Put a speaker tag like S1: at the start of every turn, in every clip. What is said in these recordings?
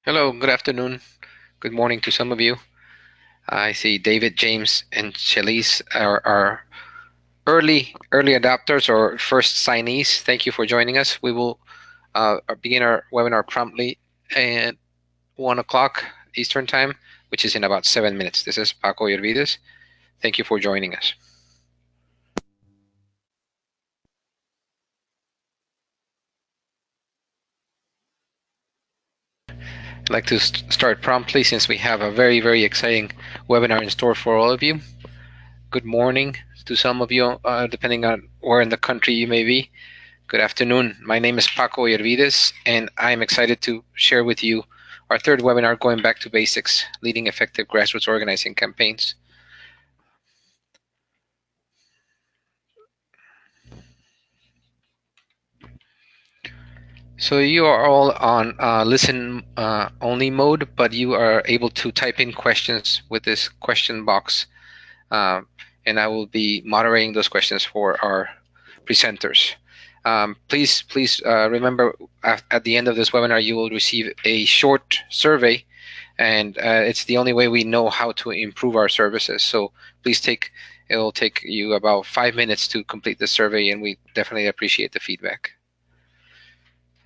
S1: Hello, good afternoon, good morning to some of you. I see David, James, and Shalise are early adopters or first signees. Thank you for joining us. We will begin our webinar promptly at 1 o'clock Eastern Time, which is in about 7 minutes. This is Paco Yervides. Thank you for joining us. I'd like to start promptly since we have a very exciting webinar in store for all of you. Good morning to some of you, depending on where in the country you may be. Good afternoon. My name is Paco Yervides, and I'm excited to share with you our third webinar, Going Back to Basics, Leading Effective Grassroots Organizing Campaigns. So you are all on listen only mode, but you are able to type in questions with this question box, uh, and I will be moderating those questions for our presenters. Please remember at the end of this webinar, you will receive a short survey, and it's the only way we know how to improve our services. So please it will take you about 5 minutes to complete the survey, and we definitely appreciate the feedback.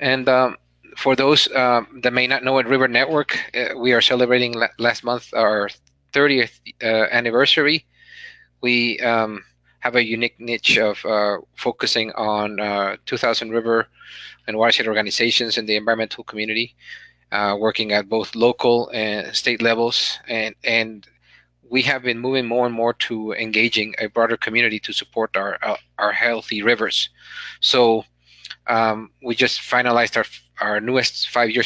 S1: And for those that may not know, at River Network, we are celebrating last month our 30th anniversary. We have a unique niche of focusing on 2,000 river and watershed organizations in the environmental community, working at both local and state levels, and we have been moving more and more to engaging a broader community to support our healthy rivers. So we just finalized our newest 5-year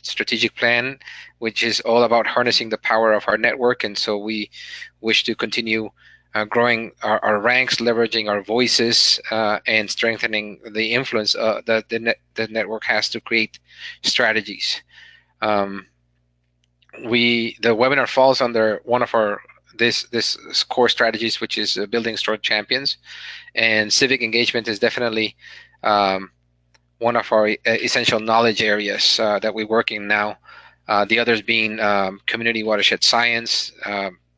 S1: strategic plan, which is all about harnessing the power of our network. And so we wish to continue growing our ranks, leveraging our voices, and strengthening the influence that the network has to create strategies. The webinar falls under one of our this core strategies, which is building strong champions, and civic engagement is definitely one of our essential knowledge areas that we work in now. The others being community watershed science,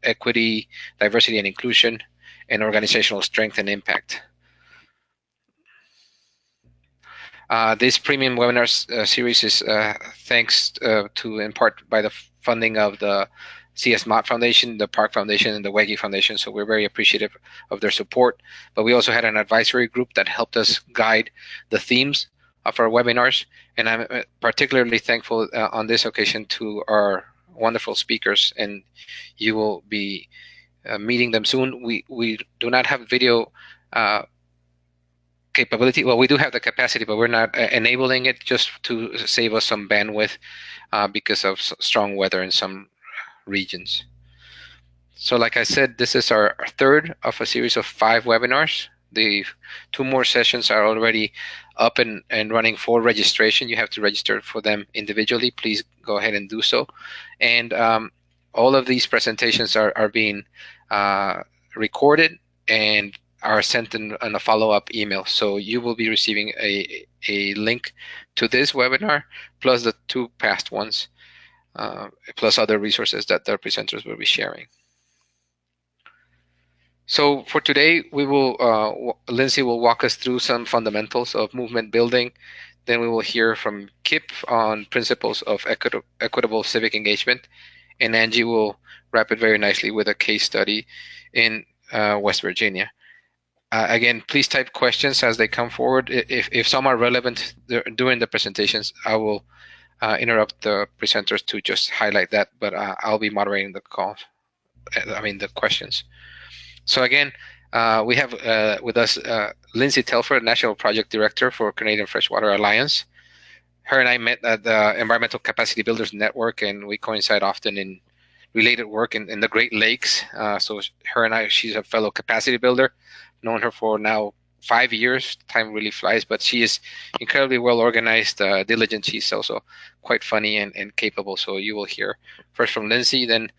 S1: equity, diversity and inclusion, and organizational strength and impact. This premium webinar series is thanks to, in part, by the funding of the CS Mott Foundation, the Park Foundation, and the Wege Foundation. So we're very appreciative of their support. But we also had an advisory group that helped us guide the themes of our webinars. And I'm particularly thankful on this occasion to our wonderful speakers, and you will be meeting them soon. We do not have video capability. Well, we do have the capacity, but we're not enabling it, just to save us some bandwidth because of strong weather in some regions. So like I said, this is our third of a series of 5 webinars. The 2 more sessions are already up and running for registration. You have to register for them individually. Please go ahead and do so. And all of these presentations are being recorded and are sent in a follow-up email. So you will be receiving a link to this webinar, plus the 2 past ones, plus other resources that the presenters will be sharing. So for today, Lindsay will walk us through some fundamentals of movement building. Then we will hear from Kip on principles of equitable civic engagement. And Angie will wrap it very nicely with a case study in West Virginia. Again, please type questions as they come forward. If some are relevant during the presentations, I will interrupt the presenters to just highlight that, but I'll be moderating the call. The questions. So again, we have with us Lindsay Telford, National Project Director for Canadian Freshwater Alliance. Her and I met at the Environmental Capacity Builders Network, and we coincide often in related work in the Great Lakes. So her and I, she's a fellow capacity builder. Known her for now 5 years. Time really flies, but she is incredibly well organized, diligent. She's also quite funny and capable. So you will hear first from Lindsay, then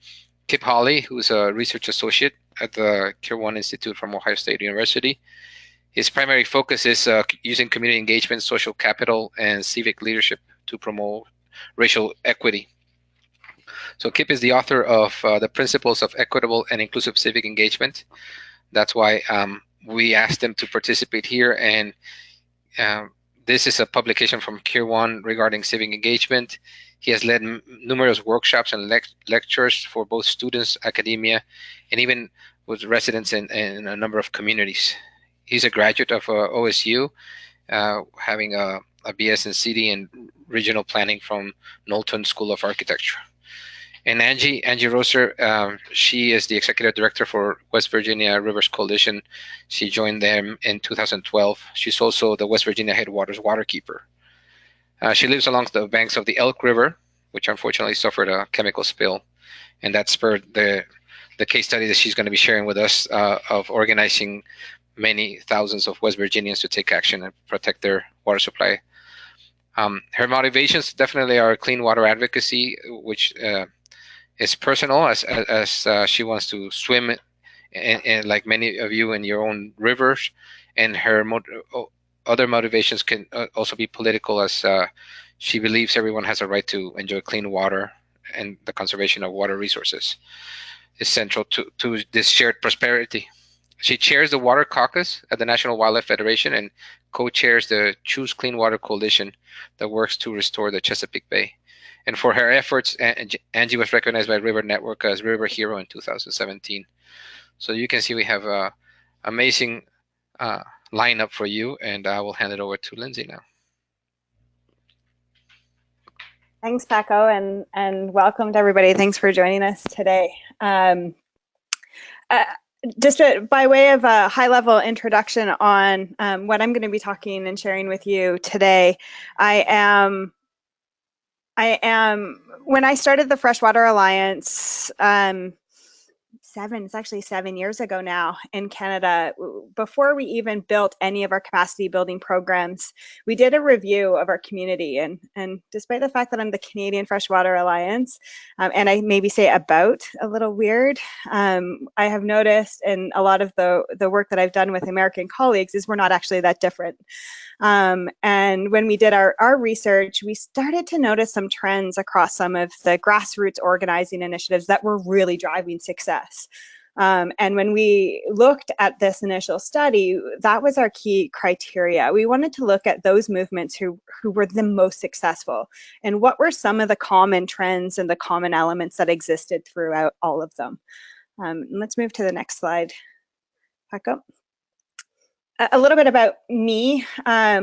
S1: Kip Hawley, who's a research associate at the Kirwan Institute from Ohio State University. His primary focus is using community engagement, social capital, and civic leadership to promote racial equity. So Kip is the author of the Principles of Equitable and Inclusive Civic Engagement. That's why we asked him to participate here, and this is a publication from Kirwan regarding civic engagement. He has led numerous workshops and lectures for both students, academia, and even with residents in a number of communities. He's a graduate of OSU, having a BS in City and Regional Planning from Knowlton School of Architecture. And Angie Roser, she is the executive director for West Virginia Rivers Coalition. She joined them in 2012. She's also the West Virginia Headwaters waterkeeper. She lives along the banks of the Elk River, which unfortunately suffered a chemical spill, and that spurred the case study that she's going to be sharing with us of organizing many thousands of West Virginians to take action and protect their water supply. Her motivations definitely are clean water advocacy, which is personal, as she wants to swim and like many of you in your own rivers, and her other motivations can also be political, as she believes everyone has a right to enjoy clean water, and the conservation of water resources is central to this shared prosperity. She chairs the Water Caucus at the National Wildlife Federation and co-chairs the Choose Clean Water Coalition that works to restore the Chesapeake Bay. And for her efforts, Angie was recognized by River Network as River Hero in 2017. So you can see we have an amazing lineup for you, and I will hand it over to Lindsay now.
S2: Thanks, Paco, and welcome to everybody. Thanks for joining us today. Just by way of a high-level introduction on what I'm going to be talking and sharing with you today, I am, when I started the Freshwater Alliance, it's actually 7 years ago now in Canada, before we even built any of our capacity building programs, we did a review of our community. And despite the fact that I'm the Canadian Freshwater Alliance, and I maybe say about a little weird, I have noticed in a lot of the work that I've done with American colleagues is we're not actually that different. And when we did our research, we started to notice some trends across some of the grassroots organizing initiatives that were really driving success. And when we looked at this initial study, that was our key criteria. We wanted to look at those movements who were the most successful, and what were some of the common trends and the common elements that existed throughout all of them. Let's move to the next slide. Back up. A little bit about me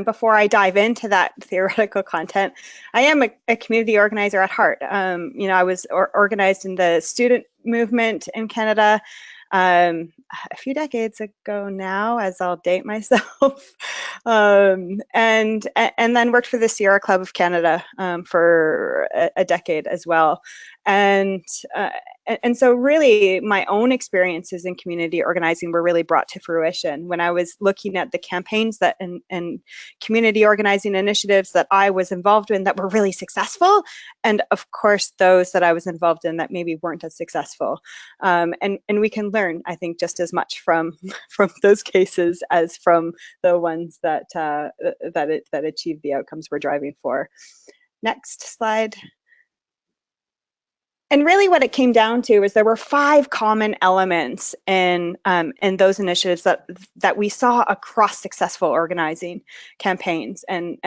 S2: before I dive into that theoretical content. I am a community organizer at heart. You know, I was organized in the student movement in Canada a few decades ago now, as I'll date myself, and then worked for the Sierra Club of Canada for a decade as well. And so really my own experiences in community organizing were really brought to fruition when I was looking at the campaigns that and community organizing initiatives that I was involved in that were really successful, and of course those that I was involved in that maybe weren't as successful. And we can learn, I think, just as much from those cases as from the ones that that achieved the outcomes we're driving for. Next slide. And really what it came down to is there were 5 common elements in those initiatives that we saw across successful organizing campaigns. And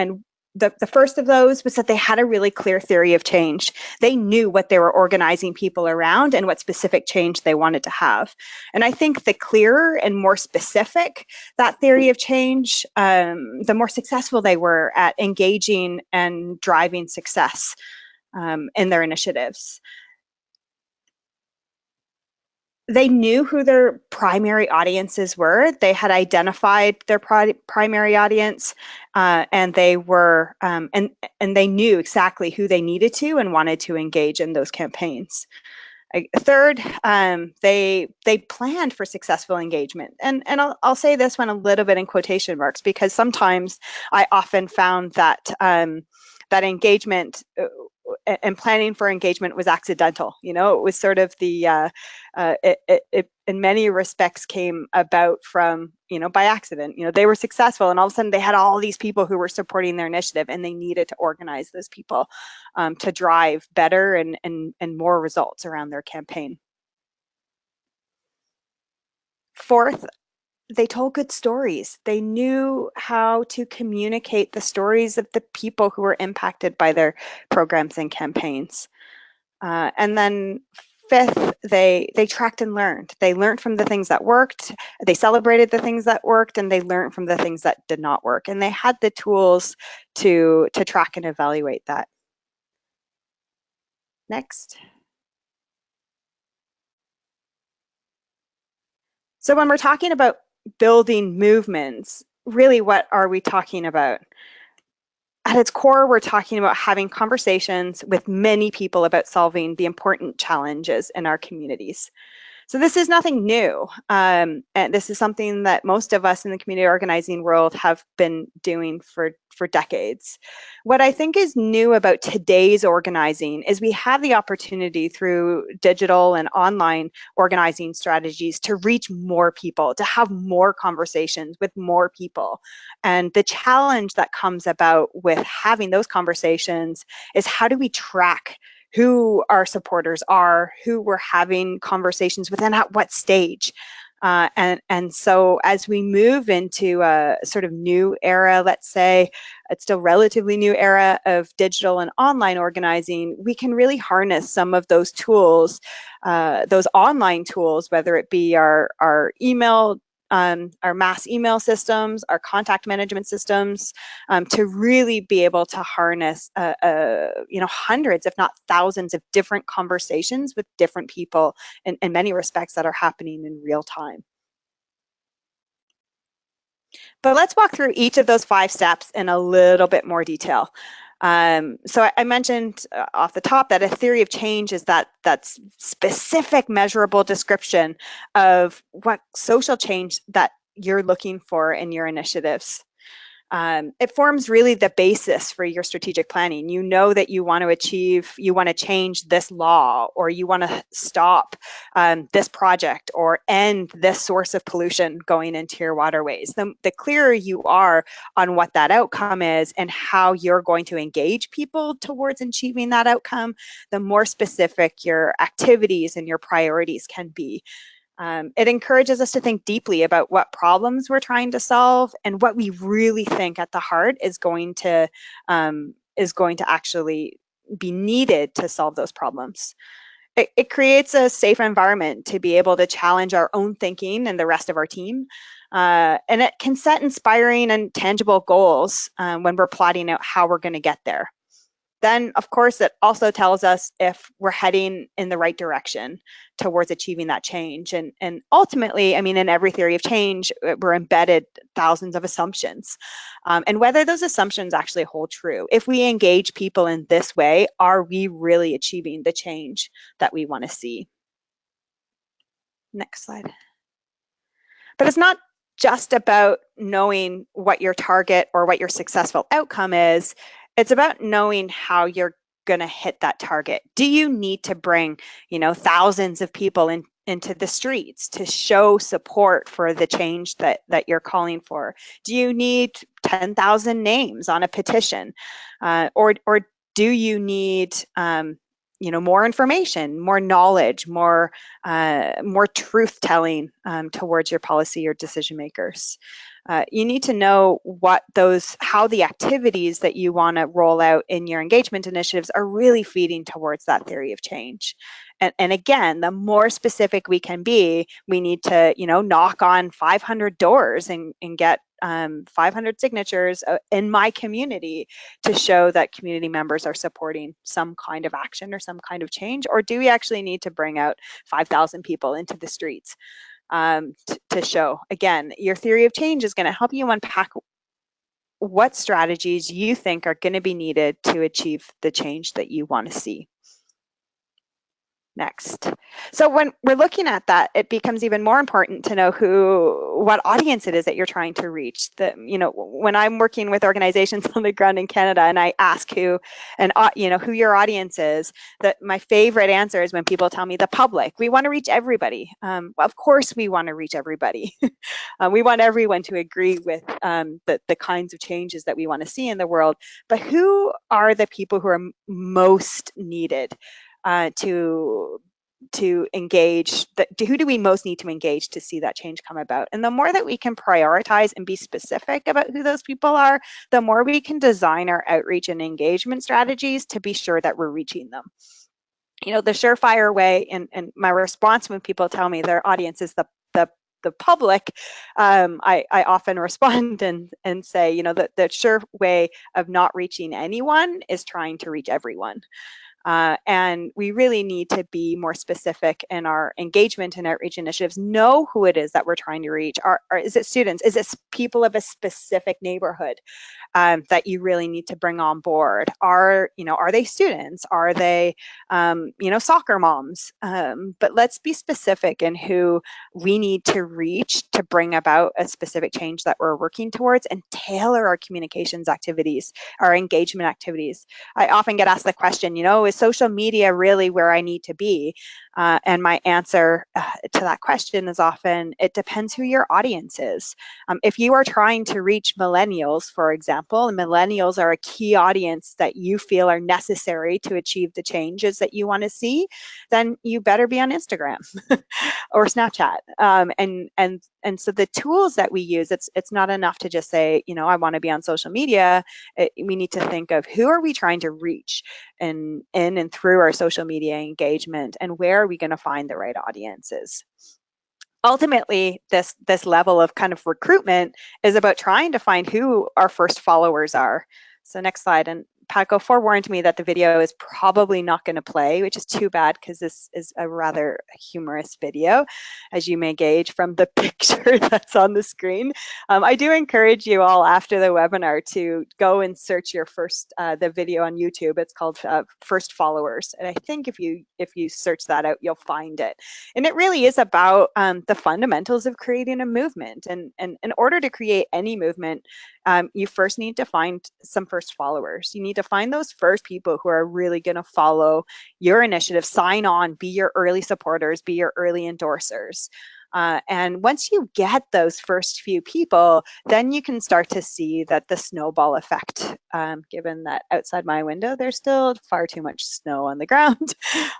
S2: the first of those was that they had a really clear theory of change. They knew what they were organizing people around and what specific change they wanted to have. And I think the clearer and more specific that theory of change, the more successful they were at engaging and driving success in their initiatives. They knew who their primary audiences were. They had identified their primary audience, and they were and they knew exactly who they needed to and wanted to engage in those campaigns. Third, they planned for successful engagement, and I'll say this one a little bit in quotation marks, because sometimes I often found that that engagement and planning for engagement was accidental. It was sort of it in many respects came about from, by accident. They were successful, and all of a sudden they had all these people who were supporting their initiative, and they needed to organize those people to drive better and more results around their campaign. Fourth, they told good stories. They knew how to communicate the stories of the people who were impacted by their programs and campaigns. And then fifth, they tracked and learned. They learned from the things that worked, they celebrated the things that worked, and they learned from the things that did not work. And they had the tools to track and evaluate that. Next. So when we're talking about building movements, really what are we talking about? At its core, we're talking about having conversations with many people about solving the important challenges in our communities. So this is nothing new. And this is something that most of us in the community organizing world have been doing for decades. What I think is new about today's organizing is we have the opportunity through digital and online organizing strategies to reach more people, to have more conversations with more people. And the challenge that comes about with having those conversations is, how do we track who our supporters are, who we're having conversations with, and at what stage? And so as we move into a sort of new era, let's say it's still relatively new era of digital and online organizing, we can really harness some of those tools, those online tools, whether it be our email, our mass email systems, our contact management systems, to really be able to harness, hundreds, if not thousands, of different conversations with different people in many respects that are happening in real time. But let's walk through each of those 5 steps in a little bit more detail. So I mentioned off the top that a theory of change is that specific measurable description of what social change that you're looking for in your initiatives. It forms really the basis for your strategic planning. You know that you want to change this law, or you want to stop this project, or end this source of pollution going into your waterways. The clearer you are on what that outcome is and how you're going to engage people towards achieving that outcome, the more specific your activities and your priorities can be. It encourages us to think deeply about what problems we're trying to solve and what we really think at the heart is going to actually be needed to solve those problems. It creates a safe environment to be able to challenge our own thinking and the rest of our team. And it can set inspiring and tangible goals when we're plotting out how we're going to get there. Then, of course, it also tells us if we're heading in the right direction towards achieving that change. And ultimately, I mean, in every theory of change, we're embedded thousands of assumptions. And whether those assumptions actually hold true, if we engage people in this way, are we really achieving the change that we want to see? Next slide. But it's not just about knowing what your target or what your successful outcome is. It's about knowing how you're going to hit that target. Do you need to bring, thousands of people into the streets to show support for the change that you're calling for? Do you need 10,000 names on a petition? Or do you need more information, more knowledge, more truth telling towards your policy or decision makers? You need to know how the activities that you want to roll out in your engagement initiatives are really feeding towards that theory of change. And again, the more specific we can be, we need to, knock on 500 doors and get 500 signatures in my community to show that community members are supporting some kind of action or some kind of change. Or do we actually need to bring out 5,000 people into the streets to show? Again, your theory of change is going to help you unpack what strategies you think are going to be needed to achieve the change that you want to see. Next. So when we're looking at that, it becomes even more important to know what audience it is that you're trying to reach. When I'm working with organizations on the ground in Canada and I ask who your audience is, that my favorite answer is when people tell me the public. We want to reach everybody. Of course we want to reach everybody. We want everyone to agree with the kinds of changes that we want to see in the world. But who are the people who are most needed to engage? Who do we most need to engage to see that change come about? And the more that we can prioritize and be specific about who those people are, the more we can design our outreach and engagement strategies to be sure that we're reaching them. The surefire way, and my response when people tell me their audience is the public, I often respond and say, the sure way of not reaching anyone is trying to reach everyone. And we really need to be more specific in our engagement and outreach initiatives. Know who it is that we're trying to reach. Is it students? Is it people of a specific neighborhood that you really need to bring on board? Are they students? Are they, soccer moms? But let's be specific in who we need to reach to bring about a specific change that we're working towards, and tailor our communications activities, our engagement activities. I often get asked the question, is social media really where I need to be? And my answer to that question is often, it depends who your audience is. If you are trying to reach millennials, for example, and millennials are a key audience that you feel are necessary to achieve the changes that you want to see, then you better be on Instagram or Snapchat. And so the tools that we use, it's not enough to just say, I want to be on social media. We need to think of who are we trying to reach in and through our social media engagement, and where are we going to find the right audiences. Ultimately, this level of kind of recruitment is about trying to find who our first followers are. So next slide. And Paco forewarned me that the video is probably not going to play, which is too bad, because this is a rather humorous video, as you may gauge from the picture that's on the screen. I do encourage you all after the webinar to go and search the video on YouTube. It's called First Followers, and I think if you search that out, you'll find it. And it really is about the fundamentals of creating a movement. And in order to create any movement, you first need to find some first followers. You need to find those first people who are really going to follow your initiative, sign on, be your early supporters, be your early endorsers. And once you get those first few people, then you can start to see that the snowball effect, given that outside my window, there's still far too much snow on the ground,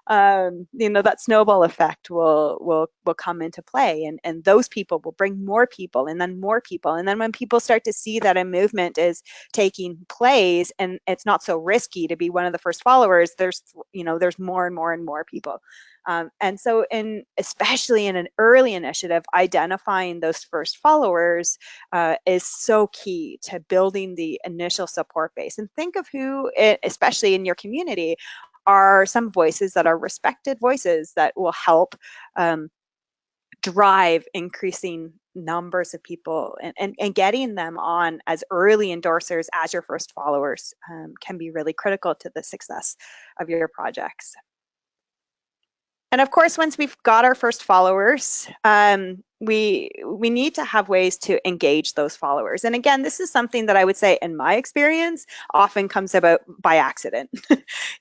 S2: that snowball effect will come into play, and those people will bring more people, and then more people. And then when people start to see that a movement is taking place and it's not so risky to be one of the first followers, there's more and more and more people. And so especially in an early initiative, identifying those first followers is so key to building the initial support base. And think of who, especially in your community, are some voices that are respected voices that will help drive increasing numbers of people, and getting them on as early endorsers as your first followers can be really critical to the success of your projects. And of course, once we've got our first followers, we need to have ways to engage those followers. And again, this is something that I would say, in my experience, often comes about by accident.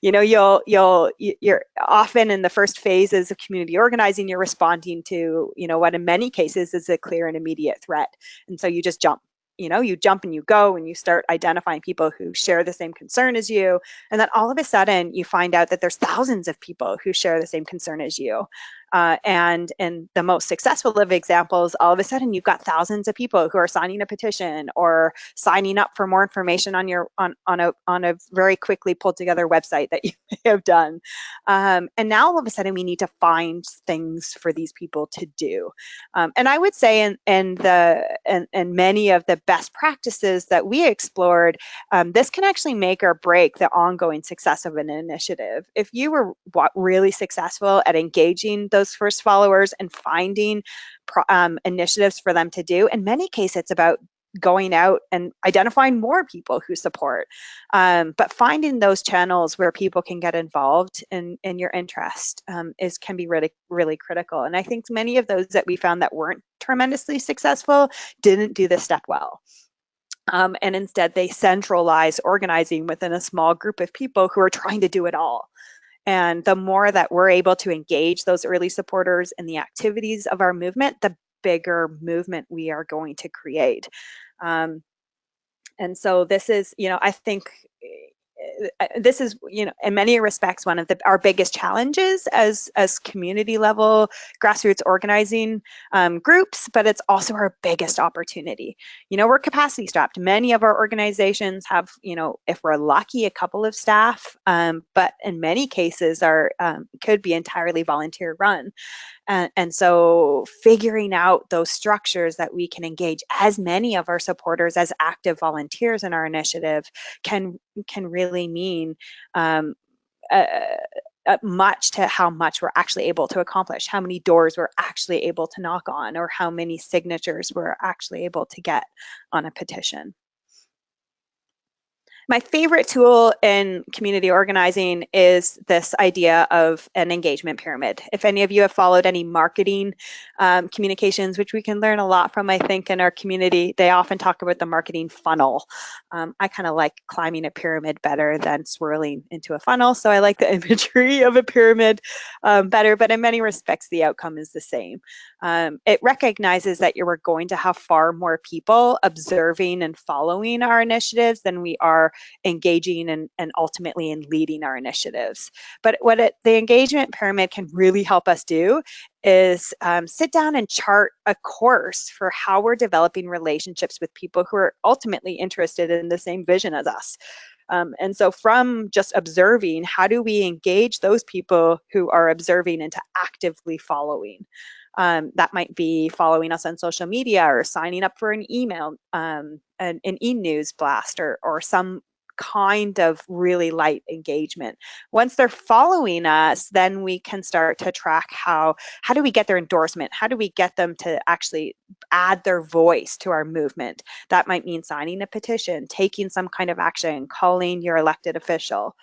S2: You're often in the first phases of community organizing, you're responding to, what in many cases is a clear and immediate threat. And so you just jump. You jump and you go and you start identifying people who share the same concern as you. And then all of a sudden you find out that there's thousands of people who share the same concern as you. And in the most successful of examples, all of a sudden you've got thousands of people who are signing a petition or signing up for more information on a very quickly pulled together website that you may have done. And now all of a sudden we need to find things for these people to do. And I would say in many of the best practices that we explored, this can actually make or break the ongoing success of an initiative. If you were really successful at engaging those first followers and finding initiatives for them to do, in many cases it's about going out and identifying more people who support. But finding those channels where people can get involved in your interest can be really, really critical. And I think many of those that we found that weren't tremendously successful didn't do this step well. And instead, they centralize organizing within a small group of people who are trying to do it all. And the more that we're able to engage those early supporters in the activities of our movement, the bigger movement we are going to create. And so this is, I think this is, in many respects, one of our biggest challenges as community level grassroots organizing groups, but it's also our biggest opportunity. We're capacity strapped. Many of our organizations have, if we're lucky, a couple of staff, but in many cases could be entirely volunteer run. And so figuring out those structures that we can engage as many of our supporters as active volunteers in our initiative can really mean much to how much we're actually able to accomplish, how many doors we're actually able to knock on, or how many signatures we're actually able to get on a petition. My favorite tool in community organizing is this idea of an engagement pyramid. If any of you have followed any marketing communications, which we can learn a lot from, I think, in our community, they often talk about the marketing funnel. I kind of like climbing a pyramid better than swirling into a funnel, so I like the imagery of a pyramid better, but in many respects, the outcome is the same. It recognizes that you're going to have far more people observing and following our initiatives than we are engaging and ultimately in leading our initiatives. But what the engagement pyramid can really help us do is sit down and chart a course for how we're developing relationships with people who are ultimately interested in the same vision as us. And so from just observing, how do we engage those people who are observing into actively following? That might be following us on social media or signing up for an email, an e-news blast, or some kind of really light engagement. Once they're following us, then we can start to track how do we get their endorsement? How do we get them to actually add their voice to our movement? That might mean signing a petition, taking some kind of action, calling your elected official.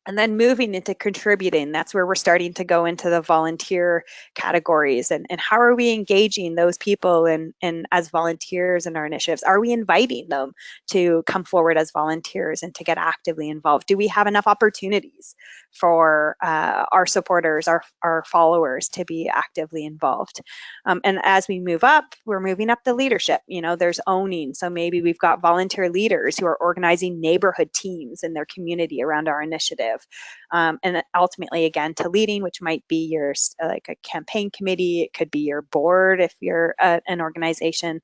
S2: And then moving into contributing, that's where we're starting to go into the volunteer categories. And how are we engaging those people in as volunteers in our initiatives? Are we inviting them to come forward as volunteers and to get actively involved? Do we have enough opportunities for our supporters, our followers to be actively involved? And as we move up, we're moving up the leadership. There's owning. So maybe we've got volunteer leaders who are organizing neighborhood teams in their community around our initiative. And ultimately, again, to leading, which might be your like a campaign committee, it could be your board if you're an organization,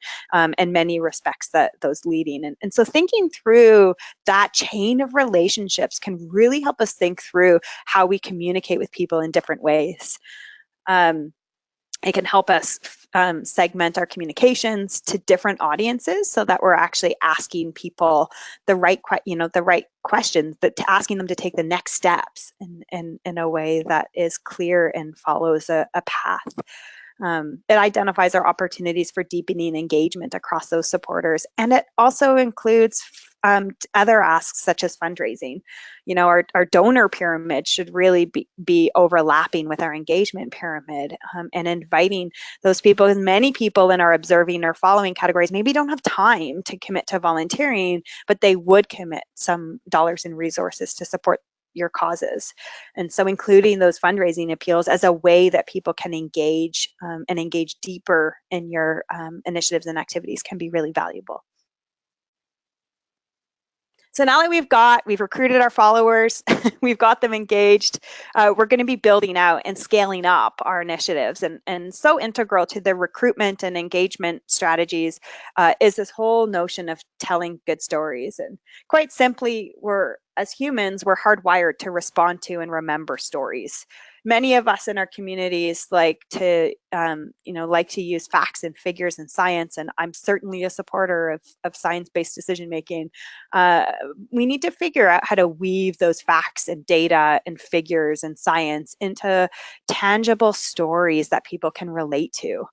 S2: in many respects those leading. And so thinking through that chain of relationships can really help us think through how we communicate with people in different ways. It can help us segment our communications to different audiences so that we're actually asking people the right questions, but asking them to take the next steps in a way that is clear and follows a path. It identifies our opportunities for deepening engagement across those supporters, and it also includes other asks such as fundraising. Our donor pyramid should really be overlapping with our engagement pyramid, and inviting those people. As many people in our observing or following categories maybe don't have time to commit to volunteering, but they would commit some dollars and resources to support your causes. And so including those fundraising appeals as a way that people can engage and engage deeper in your initiatives and activities can be really valuable. So now that we've recruited our followers, we've got them engaged, we're going to be building out and scaling up our initiatives. And so integral to the recruitment and engagement strategies is this whole notion of telling good stories. And quite simply, as humans, we're hardwired to respond to and remember stories. Many of us in our communities like to use facts and figures and science, and I'm certainly a supporter of science-based decision making. We need to figure out how to weave those facts and data and figures and science into tangible stories that people can relate to.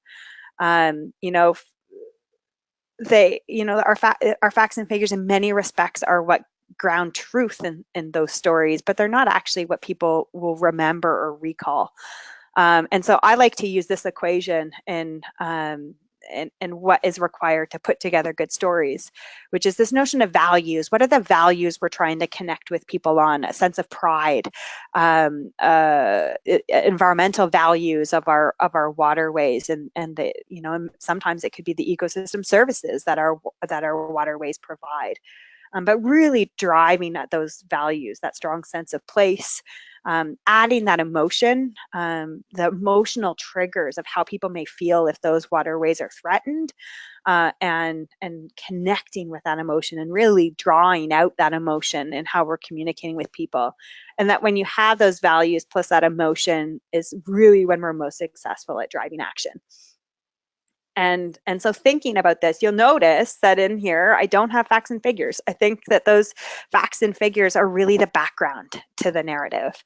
S2: they, our facts and figures in many respects are what ground truth in those stories, but they're not actually what people will remember or recall. And so I like to use this equation in what is required to put together good stories, which is this notion of values. What are the values we're trying to connect with people on? A sense of pride, environmental values of our waterways, and the, sometimes it could be the ecosystem services that our waterways provide. But really driving at those values, that strong sense of place, adding that emotion, the emotional triggers of how people may feel if those waterways are threatened, and connecting with that emotion and really drawing out that emotion in how we're communicating with people. And that when you have those values plus that emotion is really when we're most successful at driving action. And so thinking about this, you'll notice that in here, I don't have facts and figures. I think that those facts and figures are really the background to the narrative.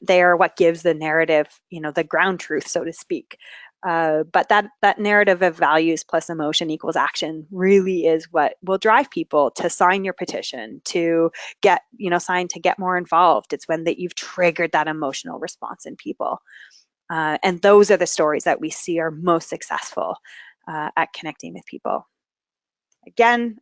S2: They are what gives the narrative, the ground truth, so to speak. But that narrative of values plus emotion equals action really is what will drive people to sign your petition, to get, sign to get more involved. It's when that you've triggered that emotional response in people. And those are the stories that we see are most successful at connecting with people. Again,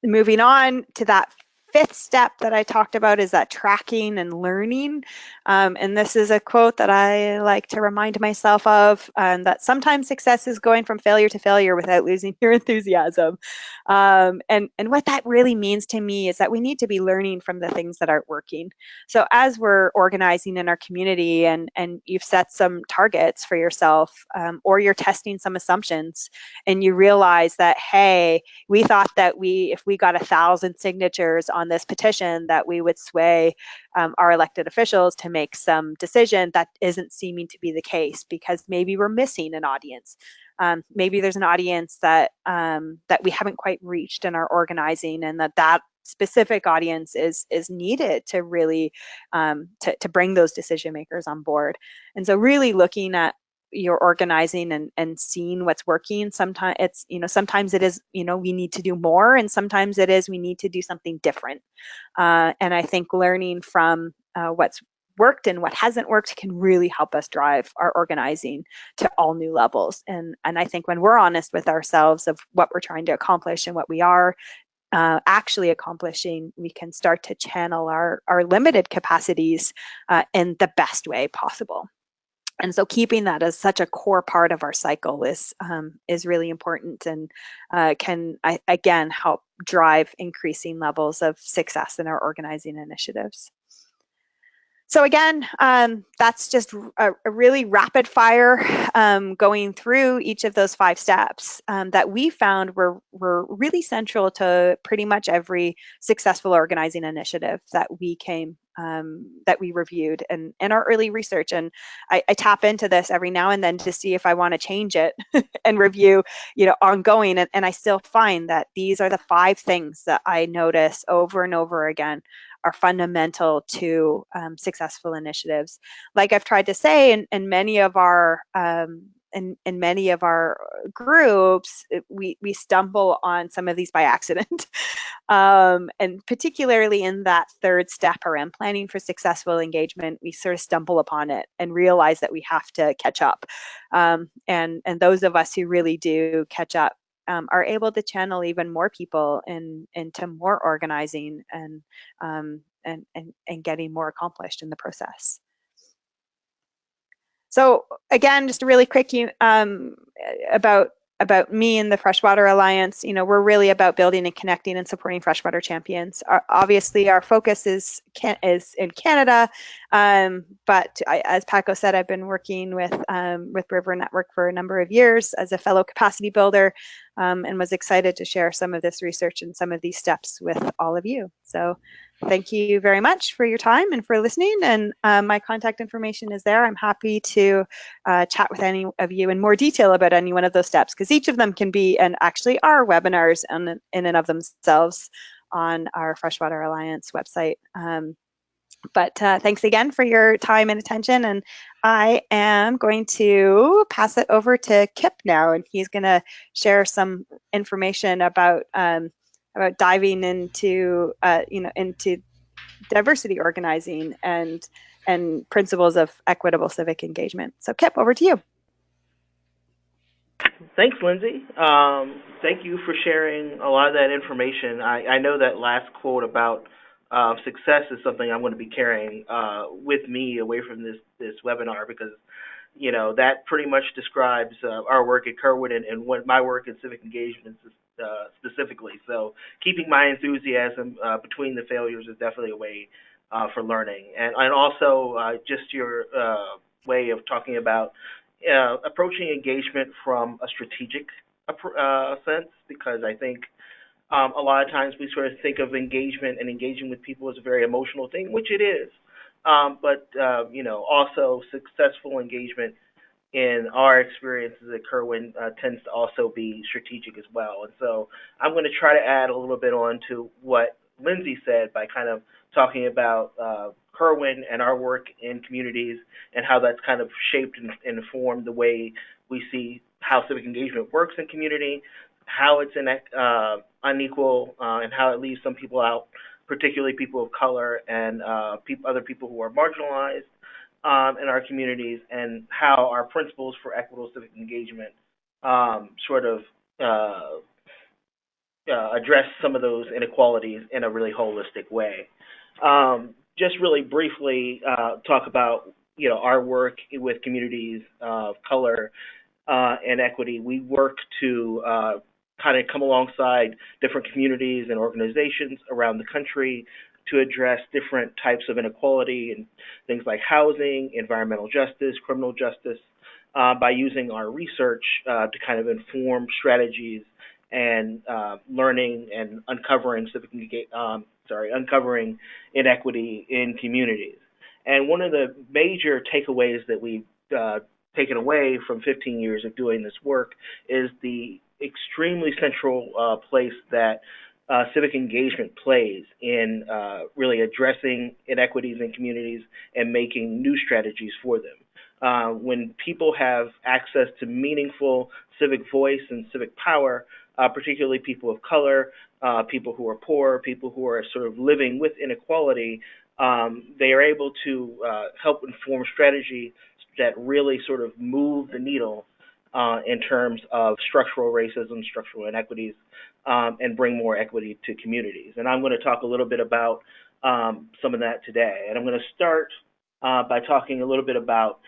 S2: moving on to that fifth step that I talked about is that tracking and learning. And this is a quote that I like to remind myself of, that sometimes success is going from failure to failure without losing your enthusiasm. And what that really means to me is that we need to be learning from the things that aren't working. So as we're organizing in our community and you've set some targets for yourself, or you're testing some assumptions, and you realize that, hey, we thought that if we got 1,000 signatures on this petition, that we would sway our elected officials to make some decision. That isn't seeming to be the case, because maybe we're missing an audience. Maybe there's an audience that we haven't quite reached in our organizing, and that specific audience is needed to really to bring those decision makers on board. And so really looking at your organizing and seeing what's working. Sometimes it's, sometimes it is, we need to do more, and sometimes it is we need to do something different. And I think learning from what's worked and what hasn't worked can really help us drive our organizing to all new levels. And I think when we're honest with ourselves of what we're trying to accomplish and what we are actually accomplishing, we can start to channel our limited capacities in the best way possible. And so keeping that as such a core part of our cycle is really important, and can, again, help drive increasing levels of success in our organizing initiatives. So again, that's just a really rapid fire going through each of those 5 steps that we found were really central to pretty much every successful organizing initiative that we reviewed in our early research. And I tap into this every now and then to see if I want to change it and review, ongoing. And I still find that these are the 5 things that I notice over and over again are fundamental to successful initiatives. Like I've tried to say in many of our in many of our groups, we stumble on some of these by accident. And particularly in that 3rd step around planning for successful engagement, we sort of stumble upon it and realize that we have to catch up. And those of us who really do catch up are able to channel even more people into more organizing and getting more accomplished in the process. So again, just a really quick about me and the Freshwater Alliance. We're really about building and connecting and supporting freshwater champions. Obviously, our focus is in Canada, but as Paco said, I've been working with River Network for a number of years as a fellow capacity builder, and was excited to share some of this research and some of these steps with all of you. So thank you very much for your time and for listening. And my contact information is there. I'm happy to chat with any of you in more detail about any one of those steps, because each of them can be, and actually are, webinars in and of themselves on our Freshwater Alliance website. But thanks again for your time and attention. And I am going to pass it over to Kip now, and he's going to share some information about diving into into diversity organizing and principles of equitable civic engagement. So Kip, over to you.
S3: Thanks, Lindsay. Thank you for sharing a lot of that information. I know that last quote about success is something I'm going to be carrying with me away from this webinar, because that pretty much describes our work at Kerwin and what my work in civic engagement specifically. So keeping my enthusiasm between the failures is definitely a way for learning, and also just your way of talking about approaching engagement from a strategic sense, because I think a lot of times we sort of think of engagement and engaging with people as a very emotional thing, which it is. But also successful engagement in our experiences at Kerwin tends to also be strategic as well. And so I'm going to try to add a little bit on to what Lindsay said by kind of talking about Kerwin and our work in communities and how that's kind of shaped and informed the way we see how civic engagement works in community, how it's unequal, and how it leaves some people out, particularly people of color and other people who are marginalized in our communities, and how our principles for equitable civic engagement sort of address some of those inequalities in a really holistic way. Just really briefly talk about our work with communities of color and equity. We work to kind of come alongside different communities and organizations around the country to address different types of inequality and things like housing, environmental justice, criminal justice, by using our research to kind of inform strategies and learning and uncovering uncovering inequity in communities. And one of the major takeaways that we've taken away from 15 years of doing this work is the extremely central place that civic engagement plays in really addressing inequities in communities and making new strategies for them. When people have access to meaningful civic voice and civic power, particularly people of color, people who are poor, people who are sort of living with inequality, they are able to help inform strategy that really sort of move the needle in terms of structural racism, structural inequities, and bring more equity to communities. And I'm going to talk a little bit about some of that today. And I'm going to start by talking a little bit about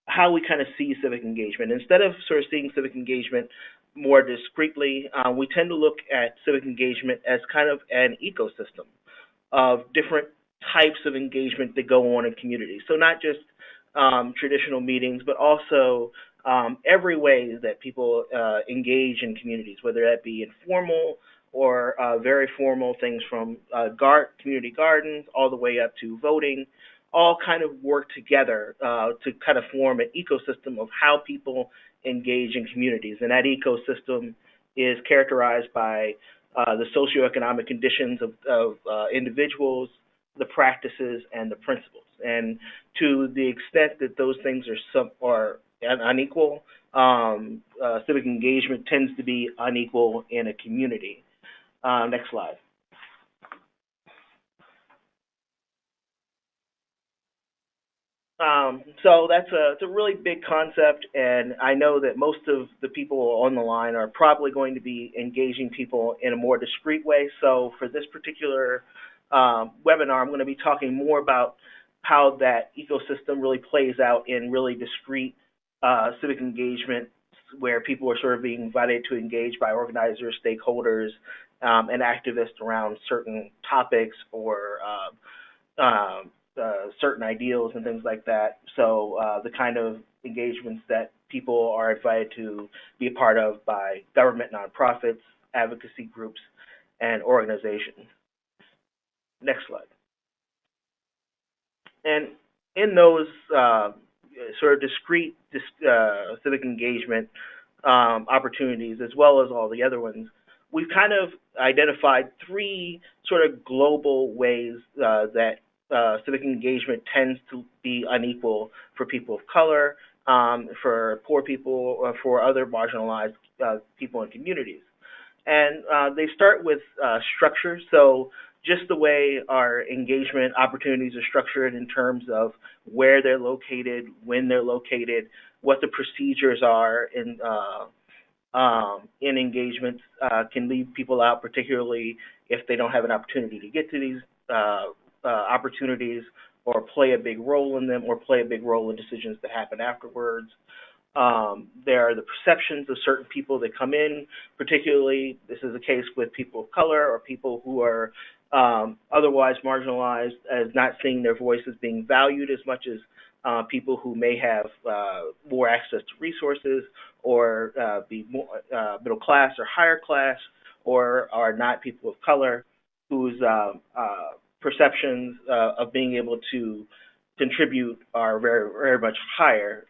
S3: how we kind of see civic engagement. Instead of sort of seeing civic engagement more discretely, we tend to look at civic engagement as kind of an ecosystem of different types of engagement that go on in communities. So not just traditional meetings, but also every way that people engage in communities, whether that be informal or very formal things from community gardens all the way up to voting, all kind of work together to kind of form an ecosystem of how people engage in communities. And that ecosystem is characterized by the socioeconomic conditions of individuals, the practices, and the principles. And to the extent that those things are unequal, civic engagement tends to be unequal in a community. Next slide. So it's a really big concept, and I know that most of the people on the line are probably going to be engaging people in a more discrete way. So for this particular webinar, I'm going to be talking more about how that ecosystem really plays out in really discrete civic engagement, where people are sort of being invited to engage by organizers, stakeholders, and activists around certain topics or certain ideals and things like that. So the kind of engagements that people are invited to be a part of by government, nonprofits, advocacy groups, and organizations. Next slide. And in those sort of discrete civic engagement opportunities, as well as all the other ones, we've kind of identified three sort of global ways that civic engagement tends to be unequal for people of color, for poor people, or for other marginalized people and communities. And they start with structure. So just the way our engagement opportunities are structured in terms of where they're located, when they're located, what the procedures are in engagements can leave people out, particularly if they don't have an opportunity to get to these opportunities or play a big role in them or play a big role in decisions that happen afterwards. There are the perceptions of certain people that come in, particularly this is the case with people of color or people who are otherwise marginalized, as not seeing their voices being valued as much as people who may have more access to resources or be more middle class or higher class, or are not people of color whose perceptions of being able to contribute are very, very much higher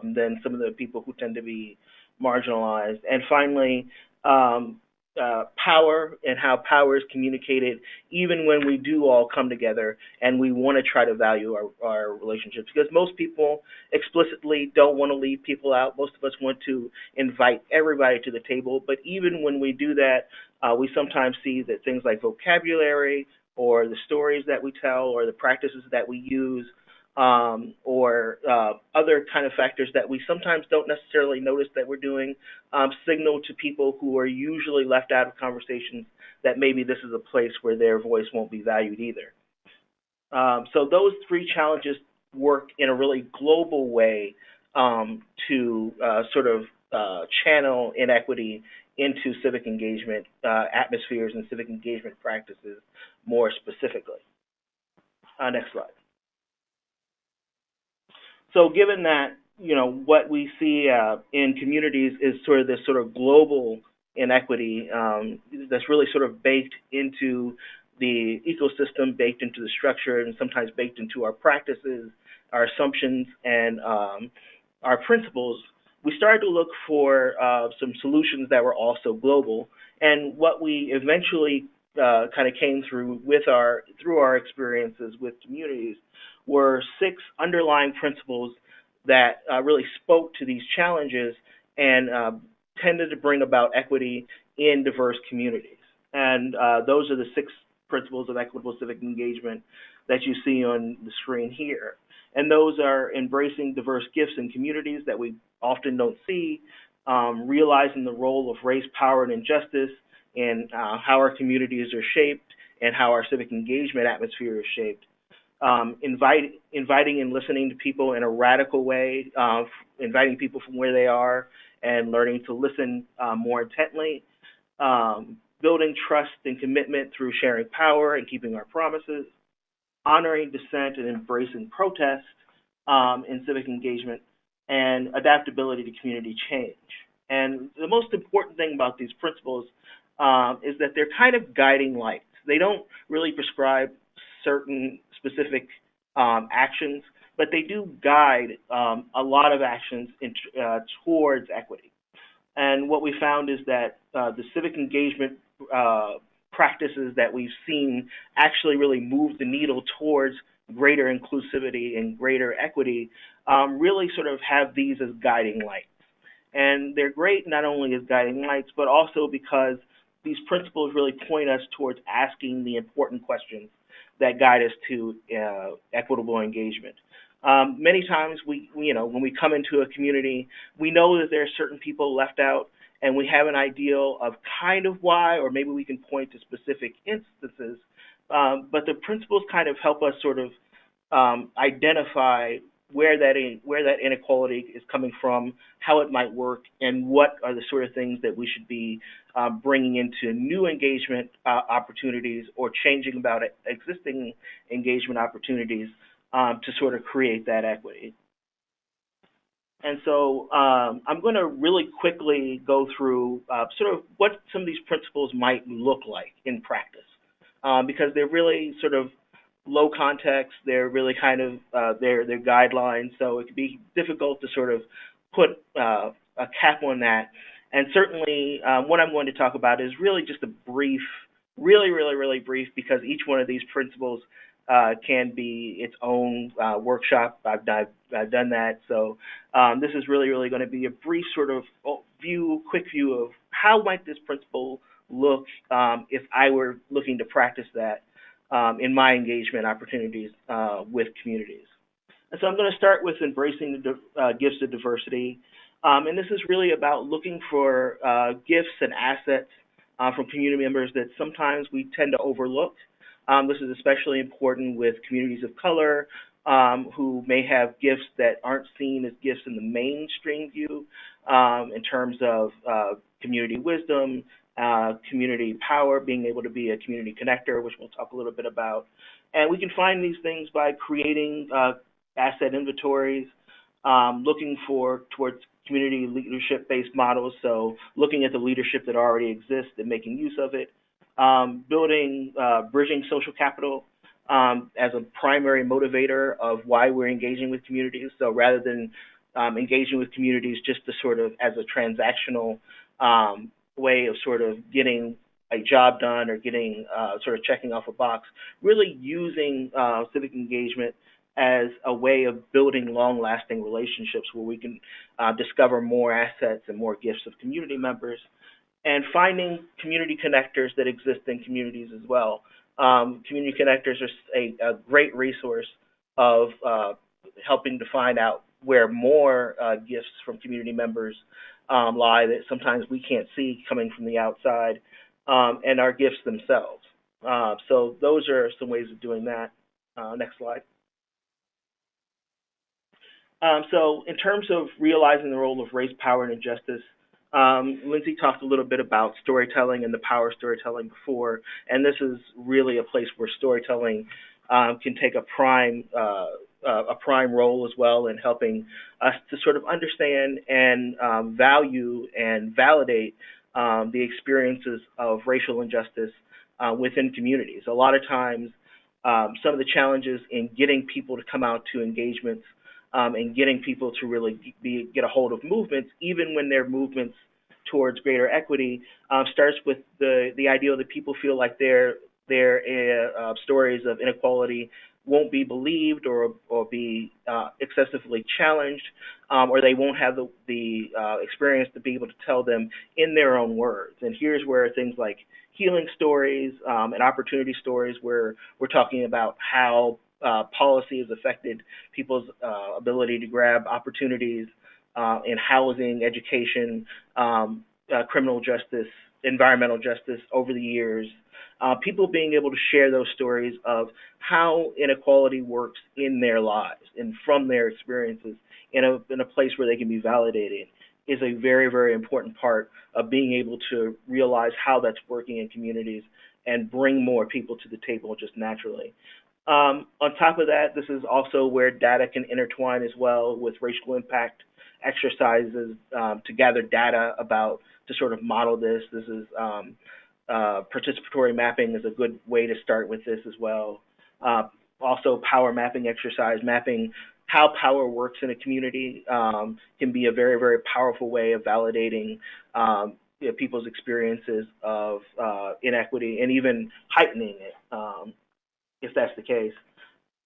S3: than some of the people who tend to be marginalized. And finally, power and how power is communicated, even when we do all come together and we want to try to value our relationships. Because most people explicitly don't want to leave people out. Most of us want to invite everybody to the table. But even when we do that, we sometimes see that things like vocabulary or the stories that we tell or the practices that we use or other kind of factors that we sometimes don't necessarily notice that we're doing signal to people who are usually left out of conversations that maybe this is a place where their voice won't be valued either. So those three challenges work in a really global way to sort of channel inequity into civic engagement atmospheres and civic engagement practices more specifically. Next slide. So given that, you know, what we see in communities is sort of this sort of global inequity that's really sort of baked into the ecosystem, baked into the structure, and sometimes baked into our practices, our assumptions, and our principles, we started to look for some solutions that were also global. And what we eventually kind of came through our experiences with communities were 6 underlying principles that really spoke to these challenges and tended to bring about equity in diverse communities. And those are the 6 principles of equitable civic engagement that you see on the screen here. And those are embracing diverse gifts in communities that we often don't see, realizing the role of race, power, and injustice in how our communities are shaped and how our civic engagement atmosphere is shaped. Inviting and listening to people in a radical way, inviting people from where they are and learning to listen more intently, building trust and commitment through sharing power and keeping our promises, honoring dissent and embracing protest in civic engagement, and adaptability to community change. And the most important thing about these principles is that they're kind of guiding lights. They don't really prescribe certain specific actions, but they do guide a lot of actions towards equity. And what we found is that the civic engagement practices that we've seen actually really move the needle towards greater inclusivity and greater equity really sort of have these as guiding lights. And they're great not only as guiding lights, but also because these principles really point us towards asking the important questions that guide us to equitable engagement. Many times when we come into a community, we know that there are certain people left out, and we have an ideal of kind of why, or maybe we can point to specific instances, but the principles kind of help us sort of identify where that inequality is coming from, how it might work, and what are the sort of things that we should be bringing into new engagement opportunities or changing about existing engagement opportunities to sort of create that equity. And so I'm going to really quickly go through sort of what some of these principles might look like in practice, because they're really sort of low context. They're really kind of they're guidelines, so it can be difficult to sort of put a cap on that. And certainly what I'm going to talk about is really just a brief, really brief, because each one of these principles can be its own workshop. I've done that. So this is really going to be a brief sort of quick view of how might this principle look if I were looking to practice that in my engagement opportunities with communities. And so I'm going to start with embracing the gifts of diversity. And this is really about looking for gifts and assets from community members that sometimes we tend to overlook. This is especially important with communities of color who may have gifts that aren't seen as gifts in the mainstream view in terms of community wisdom, community power, being able to be a community connector, which we'll talk a little bit about. And we can find these things by creating asset inventories, looking towards community leadership-based models, so looking at the leadership that already exists and making use of it, building, bridging social capital as a primary motivator of why we're engaging with communities. So rather than engaging with communities just to sort of as a transactional way of sort of getting a job done or getting sort of checking off a box, really using civic engagement as a way of building long-lasting relationships where we can discover more assets and more gifts of community members, and finding community connectors that exist in communities as well. Community connectors are a great resource of helping to find out where more gifts from community members lie that sometimes we can't see coming from the outside, and our gifts themselves. So those are some ways of doing that. Next slide. So in terms of realizing the role of race, power, and injustice, Lindsay talked a little bit about storytelling and the power of storytelling before, and this is really a place where storytelling can take a prime role as well in helping us to sort of understand and value and validate the experiences of racial injustice within communities. A lot of times, some of the challenges in getting people to come out to engagements and getting people to really get a hold of movements, even when they're movements towards greater equity, starts with the idea that people feel like their stories of inequality won't be believed or be excessively challenged, or they won't have the experience to be able to tell them in their own words. And here's where things like healing stories and opportunity stories, where we're talking about how policy has affected people's ability to grab opportunities in housing, education, criminal justice, environmental justice over the years. People being able to share those stories of how inequality works in their lives and from their experiences in a place where they can be validated is a very, very important part of being able to realize how that's working in communities and bring more people to the table just naturally. On top of that, this is also where data can intertwine as well with racial impact exercises to gather data to sort of model this. This is participatory mapping is a good way to start with this as well. Also, power mapping exercise, mapping how power works in a community can be a very, very powerful way of validating people's experiences of inequity and even heightening it. If that's the case.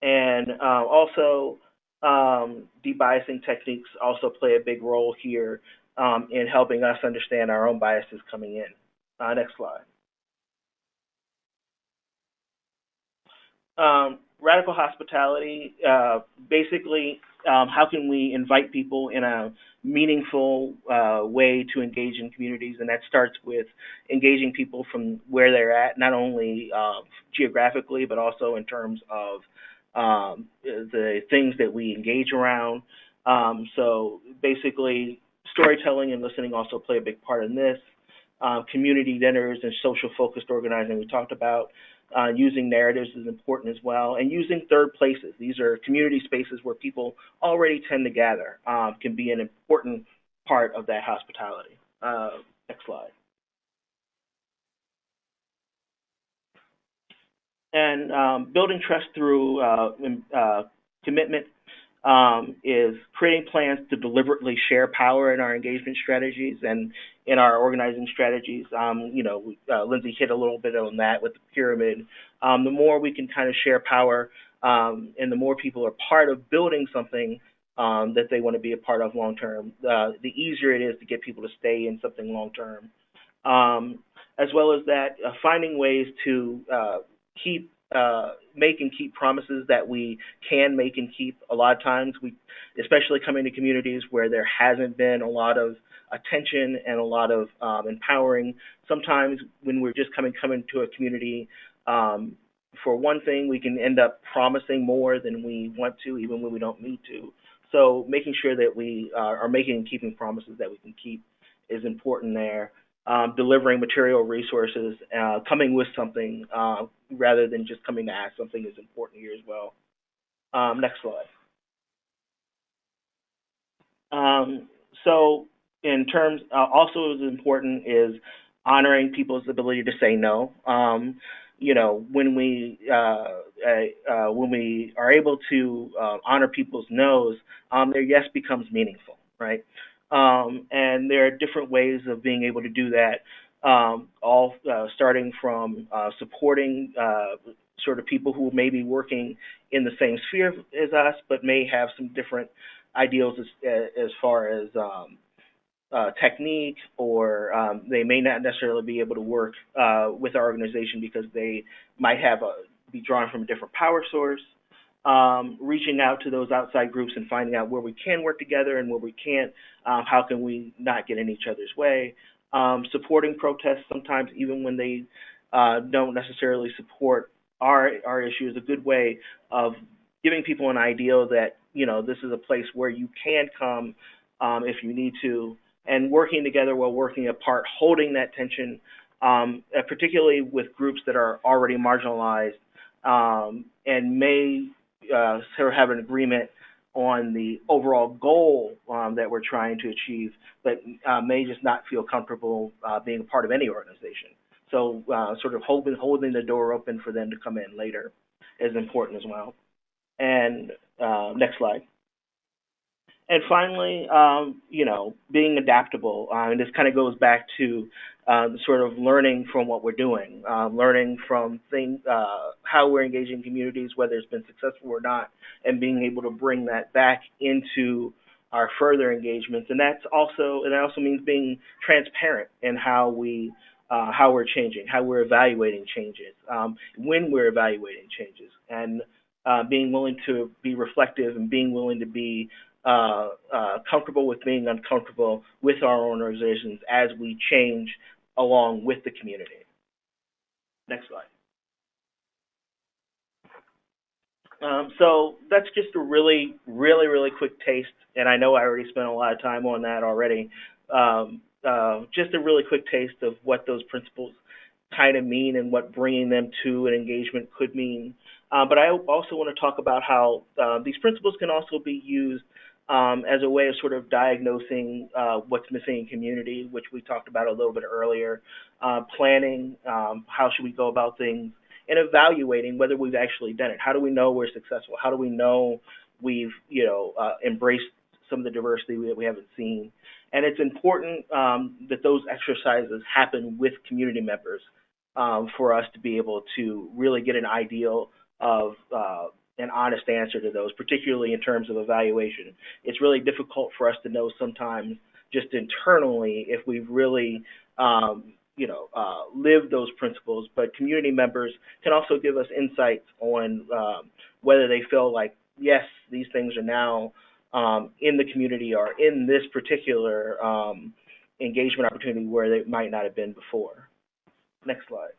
S3: And also, debiasing techniques also play a big role here in helping us understand our own biases coming in. Next slide. Radical hospitality, basically, how can we invite people in a meaningful way to engage in communities? And that starts with engaging people from where they're at, not only geographically, but also in terms of the things that we engage around. So basically, storytelling and listening also play a big part in this. Community dinners and social focused organizing we talked about. Using narratives is important as well, and using third places. These are community spaces where people already tend to gather, can be an important part of that hospitality. Next slide. And building trust through commitment is creating plans to deliberately share power in our engagement strategies and in our organizing strategies. Lindsay hit a little bit on that with the pyramid. The more we can kind of share power, and the more people are part of building something that they want to be a part of long term, the easier it is to get people to stay in something long term. As well as that, finding ways to keep make and keep promises that we can make and keep. A lot of times, especially coming to communities where there hasn't been a lot of attention and a lot of empowering. Sometimes when we're just coming to a community, for one thing, we can end up promising more than we want to, even when we don't need to. So making sure that we are making and keeping promises that we can keep is important there. Delivering material resources, coming with something rather than just coming to ask something is important here as well. Next slide. So in terms, also as important is honoring people's ability to say no. When we are able to honor people's no's, their yes becomes meaningful, right? And there are different ways of being able to do that, all starting from supporting sort of people who may be working in the same sphere as us, but may have some different ideals as far as technique, or they may not necessarily be able to work with our organization because they might be drawn from a different power source. Reaching out to those outside groups and finding out where we can work together and where we can't, how can we not get in each other's way. Supporting protests sometimes even when they don't necessarily support our issue is a good way of giving people an idea that, this is a place where you can come if you need to, and working together while working apart, holding that tension, particularly with groups that are already marginalized and may sort of have an agreement on the overall goal that we're trying to achieve, but may just not feel comfortable being a part of any organization. So sort of holding the door open for them to come in later is important as well. And next slide. And finally, being adaptable. And this kind of goes back to sort of learning from what we're doing, learning from how we're engaging communities, whether it's been successful or not, and being able to bring that back into our further engagements. And that also means being transparent in how we're changing, how we're evaluating changes, when we're evaluating changes, and being willing to be reflective and being willing to be comfortable with being uncomfortable with our organizations as we change along with the community. Next slide. So that's just a really, really, really quick taste, and I know I already spent a lot of time on that already. Just a really quick taste of what those principles kind of mean and what bringing them to an engagement could mean. But I also want to talk about how these principles can also be used as a way of sort of diagnosing what's missing in community, which we talked about a little bit earlier, planning, how should we go about things, and evaluating whether we've actually done it. How do we know we're successful? How do we know we've embraced some of the diversity that we haven't seen? And it's important that those exercises happen with community members for us to be able to really get an ideal of an honest answer to those, particularly in terms of evaluation. It's really difficult for us to know sometimes just internally if we've really lived those principles, but community members can also give us insights on whether they feel like, yes, these things are now in the community or in this particular engagement opportunity where they might not have been before. Next slide.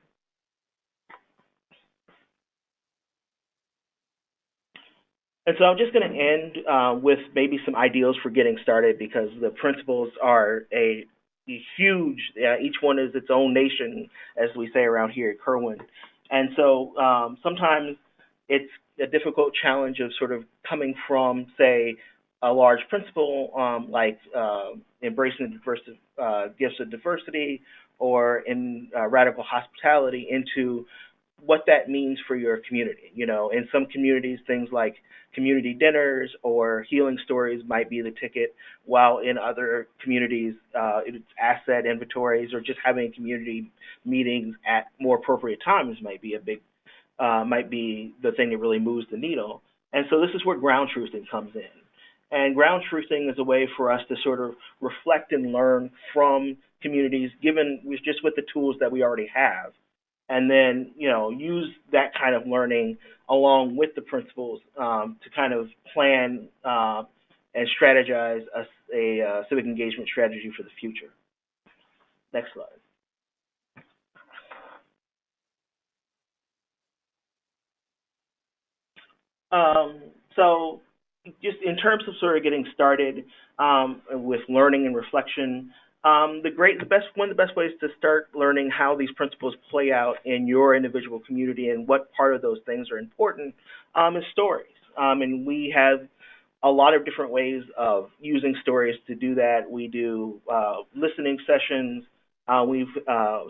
S3: And so I'm just going to end with maybe some ideals for getting started, because the principles are a huge, each one is its own nation, as we say around here at Kerwin. And so sometimes it's a difficult challenge of sort of coming from, say, a large principle like embracing the diverse gifts of diversity, or in radical hospitality, into what that means for your community. You know, in some communities, things like community dinners or healing stories might be the ticket, while in other communities, it's asset inventories or just having community meetings at more appropriate times might be might be the thing that really moves the needle. And so this is where ground truthing comes in. And ground truthing is a way for us to sort of reflect and learn from communities, given just with the tools that we already have, and then use that kind of learning along with the principles to kind of plan and strategize a civic engagement strategy for the future. Next slide. So just in terms of sort of getting started with learning and reflection, one of the best ways to start learning how these principles play out in your individual community and what part of those things are important is stories. And we have a lot of different ways of using stories to do that. We do listening sessions. We've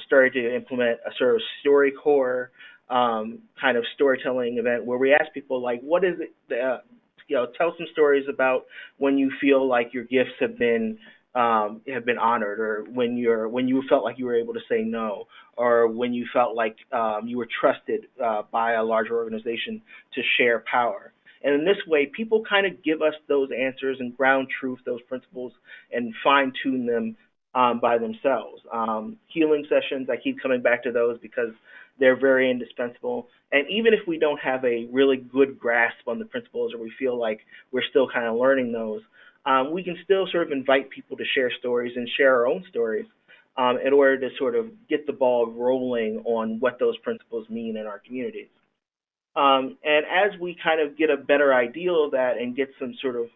S3: started to implement a sort of StoryCorps kind of storytelling event where we ask people, like, what is it, tell some stories about when you feel like your gifts have been honored, or when you felt like you were able to say no, or when you felt like you were trusted by a larger organization to share power. And in this way, people kind of give us those answers and ground truth those principles and fine tune them by themselves. Healing sessions, I keep coming back to those because they're very indispensable. And even if we don't have a really good grasp on the principles, or we feel like we're still kind of learning those, we can still sort of invite people to share stories and share our own stories in order to sort of get the ball rolling on what those principles mean in our communities. And as we kind of get a better idea of that and get some sort of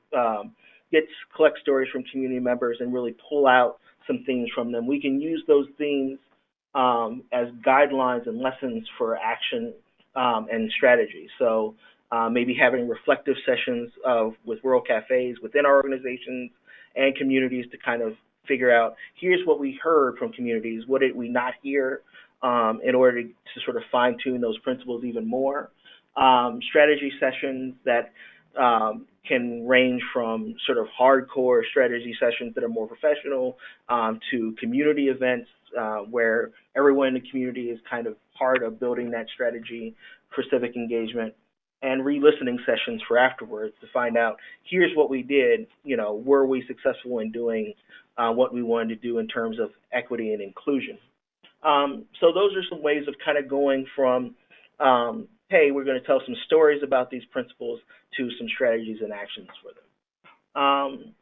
S3: collect stories from community members and really pull out some themes from them, we can use those themes as guidelines and lessons for action and strategy. So maybe having reflective sessions with rural cafes within our organizations and communities to kind of figure out, here's what we heard from communities, what did we not hear, in order to sort of fine tune those principles even more. Strategy sessions that can range from sort of hardcore strategy sessions that are more professional to community events where everyone in the community is kind of part of building that strategy for civic engagement, and re-listening sessions for afterwards to find out, here's what we did, were we successful in doing what we wanted to do in terms of equity and inclusion. So those are some ways of kind of going from, hey, we're going to tell some stories about these principles, to some strategies and actions for them.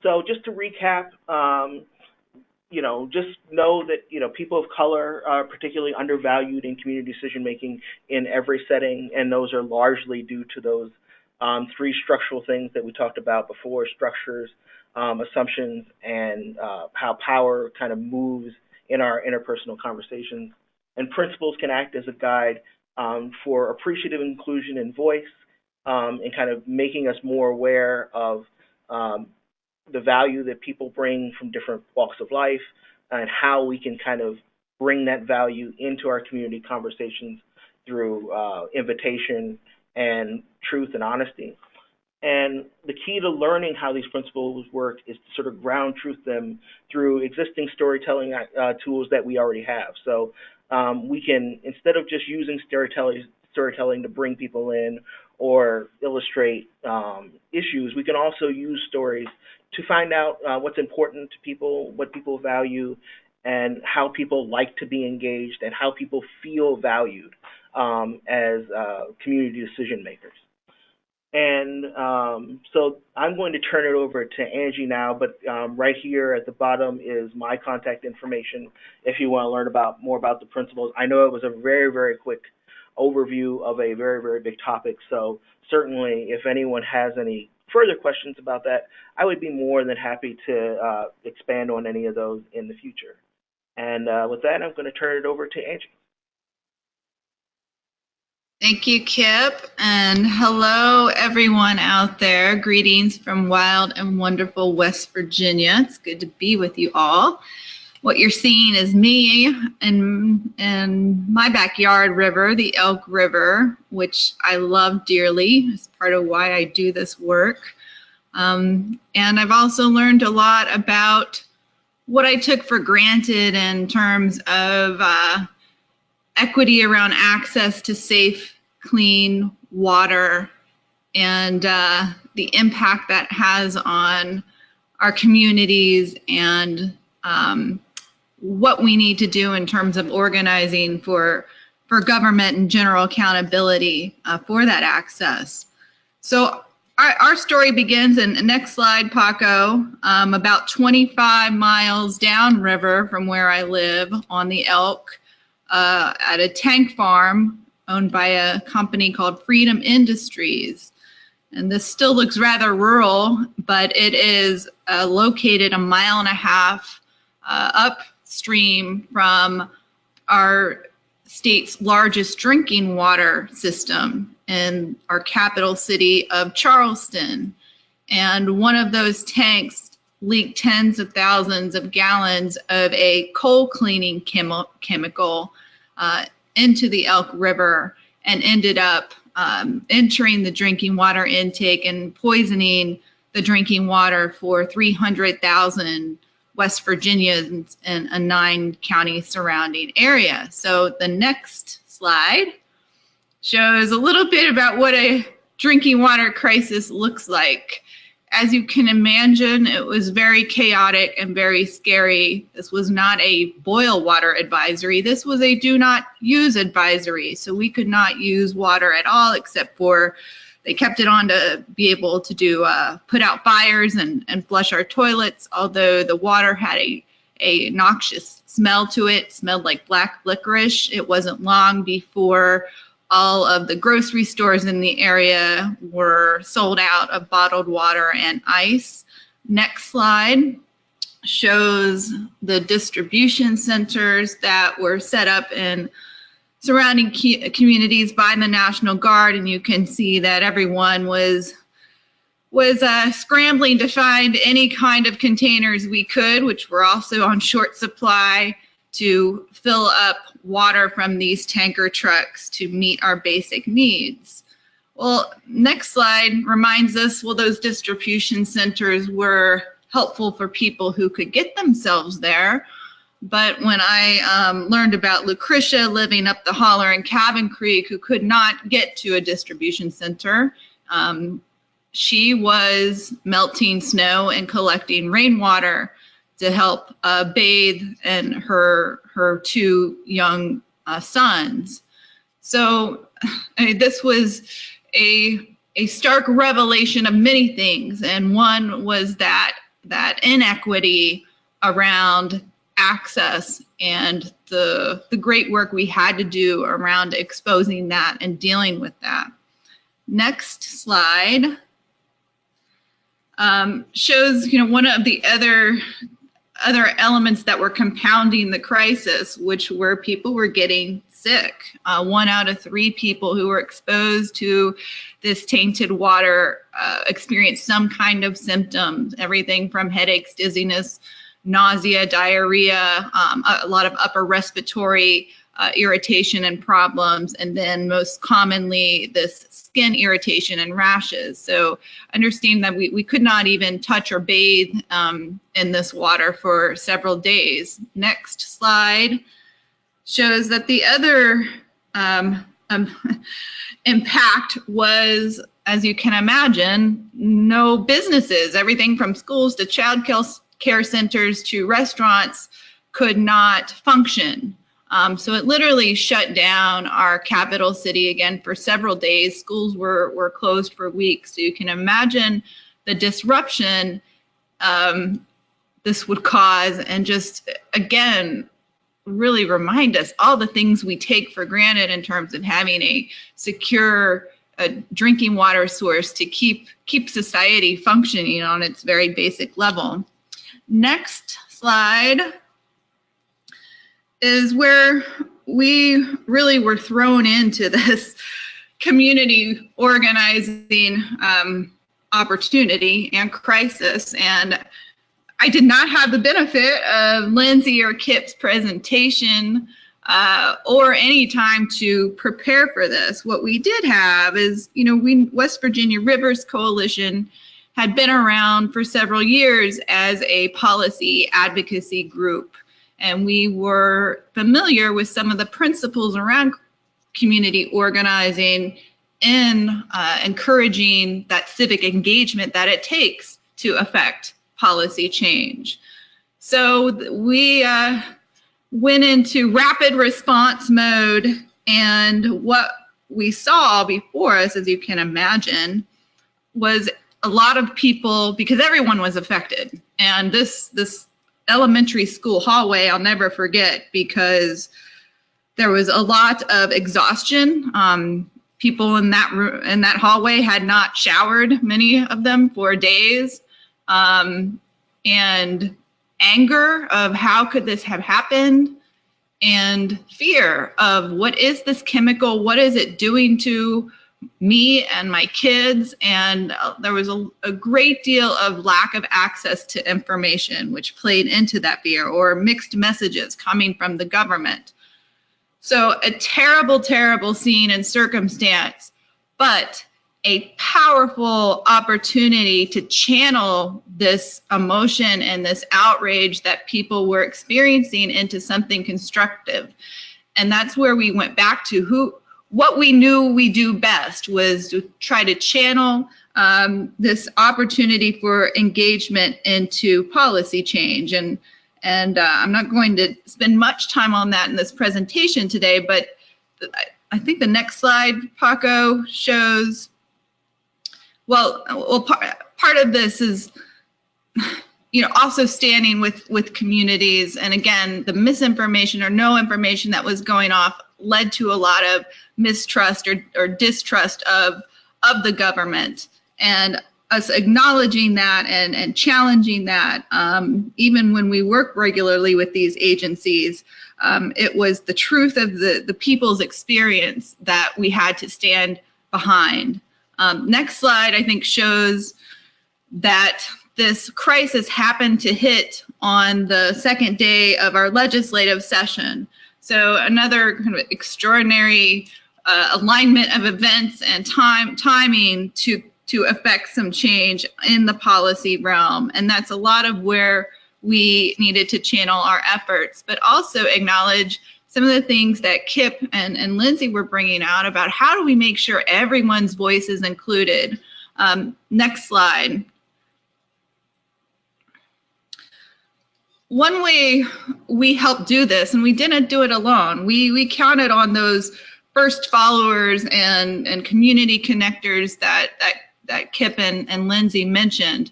S3: So just to recap, just know that, people of color are particularly undervalued in community decision-making in every setting, and those are largely due to those three structural things that we talked about before: structures, assumptions, and how power kind of moves in our interpersonal conversations. And principles can act as a guide for appreciative inclusion and voice, and kind of making us more aware of the value that people bring from different walks of life, and how we can kind of bring that value into our community conversations through invitation and truth and honesty. And the key to learning how these principles work is to sort of ground truth them through existing storytelling tools that we already have. So we can, instead of just using storytelling to bring people in or illustrate issues, we can also use stories to find out what's important to people, what people value, and how people like to be engaged, and how people feel valued as community decision makers. And so I'm going to turn it over to Angie now, but right here at the bottom is my contact information if you want to learn more about the principles. I know it was a very, very quick overview of a very, very big topic, so certainly if anyone has any further questions about that, I would be more than happy to expand on any of those in the future. And with that, I'm going to turn it over to Angie.
S4: Thank you, Kip, and hello everyone out there. Greetings from wild and wonderful West Virginia. It's good to be with you all. What you're seeing is me in my backyard river, the Elk River, which I love dearly. It's part of why I do this work. And I've also learned a lot about what I took for granted in terms of equity around access to safe, clean water, and the impact that has on our communities, and what we need to do in terms of organizing for government and general accountability for that access. So our story begins in, next slide, Paco, about 25 miles downriver from where I live on the Elk, at a tank farm owned by a company called Freedom Industries. And this still looks rather rural, but it is located 1.5 miles upstream from our state's largest drinking water system in our capital city of Charleston. And one of those tanks leaked tens of thousands of gallons of a coal cleaning chemical into the Elk River, and ended up entering the drinking water intake and poisoning the drinking water for 300,000 West Virginians in a 9-county surrounding area. So the next slide shows a little bit about what a drinking water crisis looks like. As you can imagine, it was very chaotic and very scary. This was not a boil water advisory. This was a do not use advisory. So we could not use water at all, except for they kept it on to be able to do put out fires and flush our toilets, although the water had a noxious smell to it, smelled like black licorice. It wasn't long before all of the grocery stores in the area were sold out of bottled water and ice. Next slide shows the distribution centers that were set up in surrounding communities by the National Guard, and you can see that everyone was scrambling to find any kind of containers we could, which were also on short supply, to fill up water from these tanker trucks to meet our basic needs. Well, next slide reminds us, well, those distribution centers were helpful for people who could get themselves there. But when I learned about Lucretia living up the holler in Cabin Creek, who could not get to a distribution center, she was melting snow and collecting rainwater to help bathe and her 2 young sons. So this was a stark revelation of many things, and one was that inequity around access and the great work we had to do around exposing that and dealing with that. Next slide shows, one of the other elements that were compounding the crisis, which were people were getting sick. 1 out of 3 people who were exposed to this tainted water experienced some kind of symptoms, everything from headaches, dizziness, nausea, diarrhea, a lot of upper respiratory irritation and problems, and then most commonly this skin irritation and rashes. So understand that we could not even touch or bathe in this water for several days. Next slide shows that the other impact was, as you can imagine, no businesses. Everything from schools to child care centers to restaurants could not function. So it literally shut down our capital city again for several days. Schools were closed for weeks. So you can imagine the disruption this would cause, and just, again, really remind us all the things we take for granted in terms of having a secure drinking water source to keep society functioning on its very basic level. Next slide is where we really were thrown into this community organizing opportunity and crisis. And I did not have the benefit of Lindsay or Kip's presentation or any time to prepare for this. What we did have is, West Virginia Rivers Coalition had been around for several years as a policy advocacy group, and we were familiar with some of the principles around community organizing in encouraging that civic engagement that it takes to affect policy change. So we went into rapid response mode, and what we saw before us, as you can imagine, was a lot of people, because everyone was affected. And this elementary school hallway I'll never forget, because there was a lot of exhaustion. People in that hallway had not showered, many of them, for days, and anger of how could this have happened, and fear of what is this chemical, what is it doing to me and my kids. And there was a great deal of lack of access to information, which played into that fear, or mixed messages coming from the government. So a terrible, terrible scene and circumstance, but a powerful opportunity to channel this emotion and this outrage that people were experiencing into something constructive. And that's where we went back to what we knew we do best, was to try to channel this opportunity for engagement into policy change. And I'm not going to spend much time on that in this presentation today, but I think the next slide, Paco, shows, well, part of this is, also standing with communities. And again, the misinformation or no information that was going off led to a lot of mistrust or distrust of the government. And us acknowledging that and challenging that, even when we work regularly with these agencies, it was the truth of the people's experience that we had to stand behind. Next slide, I think, shows that this crisis happened to hit on the second day of our legislative session. So another kind of extraordinary alignment of events and timing to affect some change in the policy realm. And that's a lot of where we needed to channel our efforts, but also acknowledge some of the things that Kip and Lindsay were bringing out about how do we make sure everyone's voice is included. Next slide. One way we helped do this, and we didn't do it alone, we counted on those first followers and community connectors that Kip and Lindsay mentioned,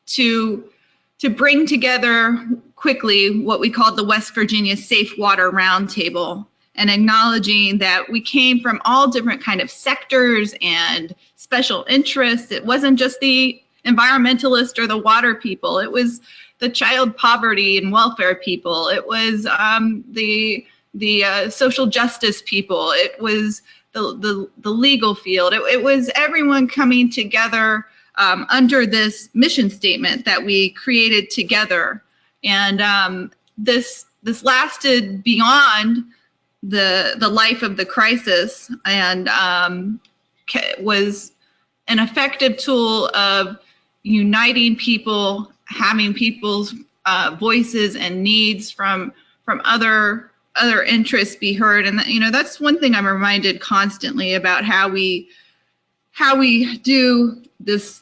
S4: to bring together quickly what we called the West Virginia Safe Water Roundtable, and acknowledging that we came from all different kind of sectors and special interests. It wasn't just the environmentalist or the water people. It was the child poverty and welfare people. It was the social justice people. It was the legal field. It was everyone coming together under this mission statement that we created together. And this lasted beyond the life of the crisis, and was an effective tool of uniting people, having people's voices and needs from other interests be heard. And that's one thing I'm reminded constantly about how we do this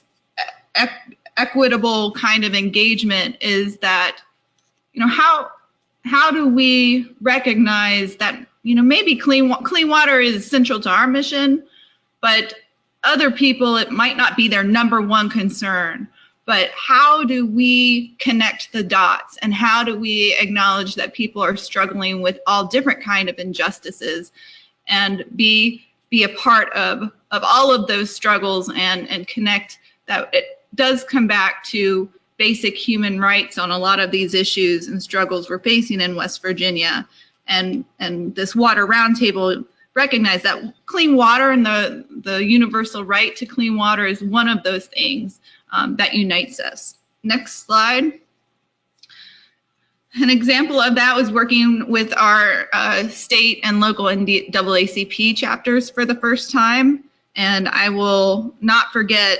S4: equitable kind of engagement, is that how do we recognize that maybe clean water is central to our mission, but other people, it might not be their number one concern. But how do we connect the dots, and how do we acknowledge that people are struggling with all different kind of injustices, and be a part of all of those struggles, and connect that it does come back to basic human rights on a lot of these issues and struggles we're facing in West Virginia. And this Water Roundtable recognize that clean water and the universal right to clean water is one of those things that unites us. Next slide. An example of that was working with our state and local NAACP chapters for the first time. And I will not forget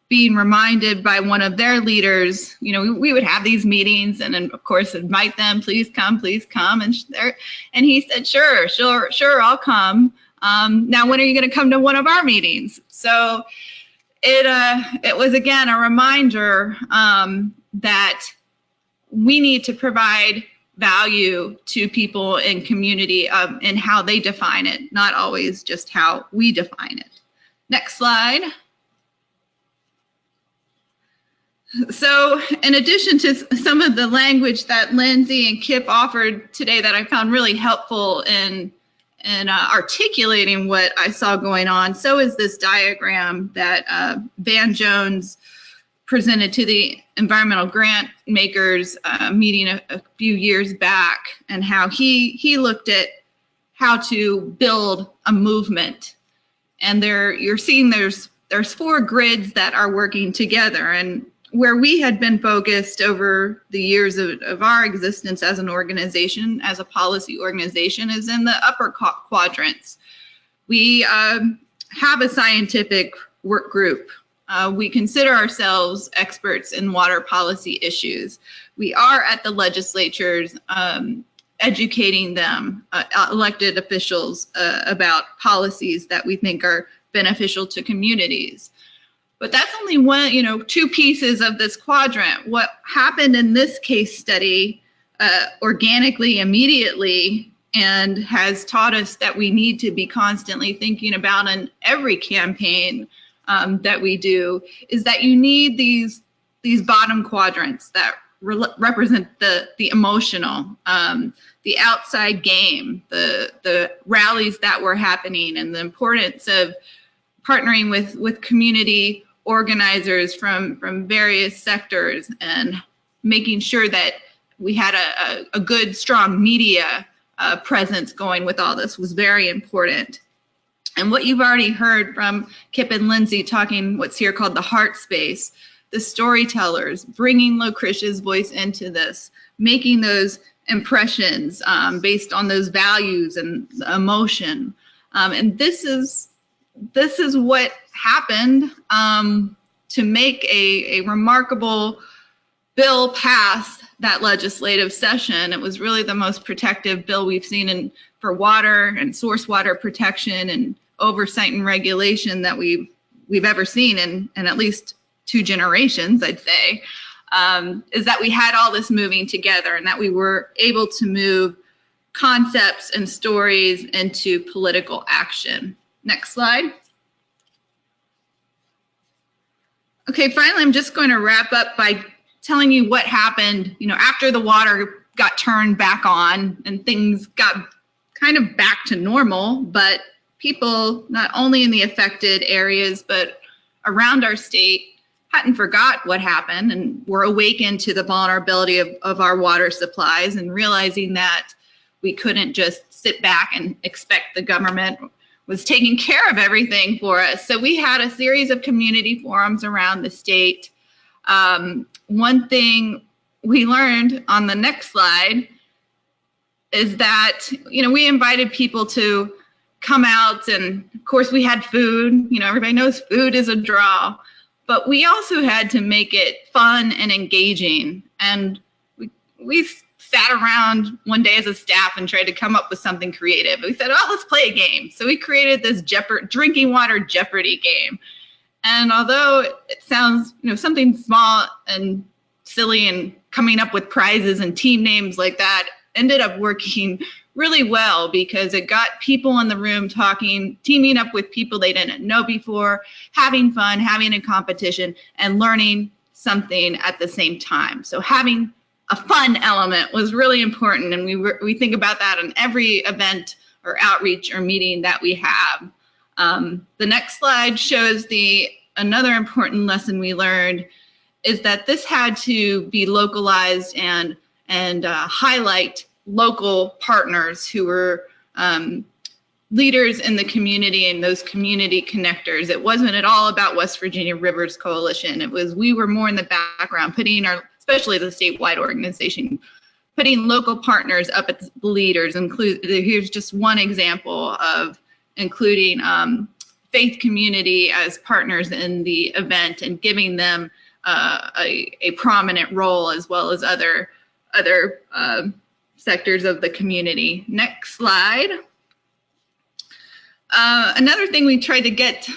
S4: being reminded by one of their leaders. You know, we would have these meetings and then of course invite them, please come. And he said, sure, I'll come. Now, when are you gonna come to one of our meetings? So it was again a reminder that we need to provide value to people in community and how they define it, not always just how we define it. Next slide. So in addition to some of the language that Lindsay and Kip offered today that I found really helpful in articulating what I saw going on, so is this diagram that Van Jones presented to the environmental grant makers meeting a few years back, and how he looked at how to build a movement. And you're seeing there's 4 grids that are working together. And where we had been focused over the years of our existence as an organization, as a policy organization, is in the upper quadrants. We have a scientific work group. We consider ourselves experts in water policy issues. We are at the legislatures educating them, elected officials, about policies that we think are beneficial to communities. But that's only one, 2 pieces of this quadrant. What happened in this case study organically, immediately, and has taught us that we need to be constantly thinking about in every campaign that we do, is that you need these bottom quadrants that represent the emotional, the outside game, the rallies that were happening, and the importance of partnering with community organizers from various sectors, and making sure that we had a good, strong media presence going with all this was very important. And what you've already heard from Kip and Lindsay talking what's here called the heart space, the storytellers, bringing Lucretia's voice into this, making those impressions based on those values and emotion. And this is what happened to make a remarkable bill pass that legislative session. It was really the most protective bill we've seen for water and source water protection and oversight and regulation that we've ever seen in at least 2 generations, I'd say, is that we had all this moving together, and that we were able to move concepts and stories into political action. Next slide. Okay, finally, I'm just going to wrap up by telling you what happened, after the water got turned back on and things got kind of back to normal, but people, not only in the affected areas, but around our state, hadn't forgot what happened and were awakened to the vulnerability of our water supplies, and realizing that we couldn't just sit back and expect the government was taking care of everything for us. So we had a series of community forums around the state. One thing we learned on the next slide is that, we invited people to come out, and of course we had food. Everybody knows food is a draw, but we also had to make it fun and engaging. And we sat around one day as a staff and tried to come up with something creative. We said, let's play a game. So we created this drinking water Jeopardy game. And although it sounds, something small and silly, and coming up with prizes and team names like that ended up working really well, because it got people in the room talking, teaming up with people they didn't know before, having fun, having a competition, and learning something at the same time. So having a fun element was really important, and we think about that in every event or outreach or meeting that we have. The next slide shows another important lesson we learned is that this had to be localized and highlight local partners who were leaders in the community and those community connectors. It wasn't at all about West Virginia Rivers Coalition. We were more in the background, especially the statewide organization, putting local partners up at the leaders. Here's just one example of including faith community as partners in the event and giving them a prominent role, as well as other sectors of the community. Next slide. Another thing we tried to get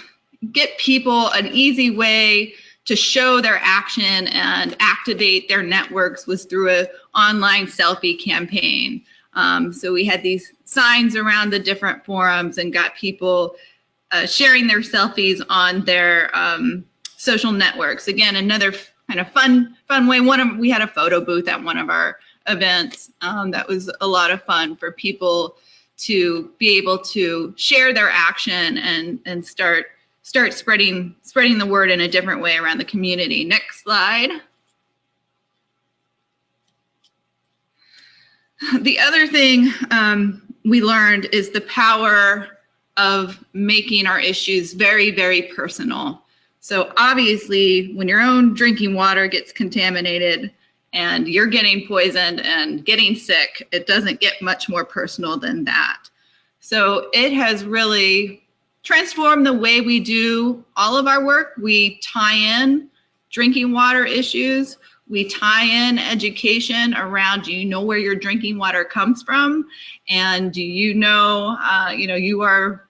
S4: people an easy way to show their action and activate their networks was through an online selfie campaign. So we had these signs around the different forums and got people sharing their selfies on their social networks. Again, another kind of fun way. We had a photo booth at one of our events. That was a lot of fun for people to be able to share their action and start spreading the word in a different way around the community. Next slide. The other thing we learned is the power of making our issues very, very personal. So obviously, when your own drinking water gets contaminated and you're getting poisoned and getting sick, it doesn't get much more personal than that. So it has really transformed the way we do all of our work. We tie in drinking water issues. We tie in education around, do you know where your drinking water comes from? And do you know, you are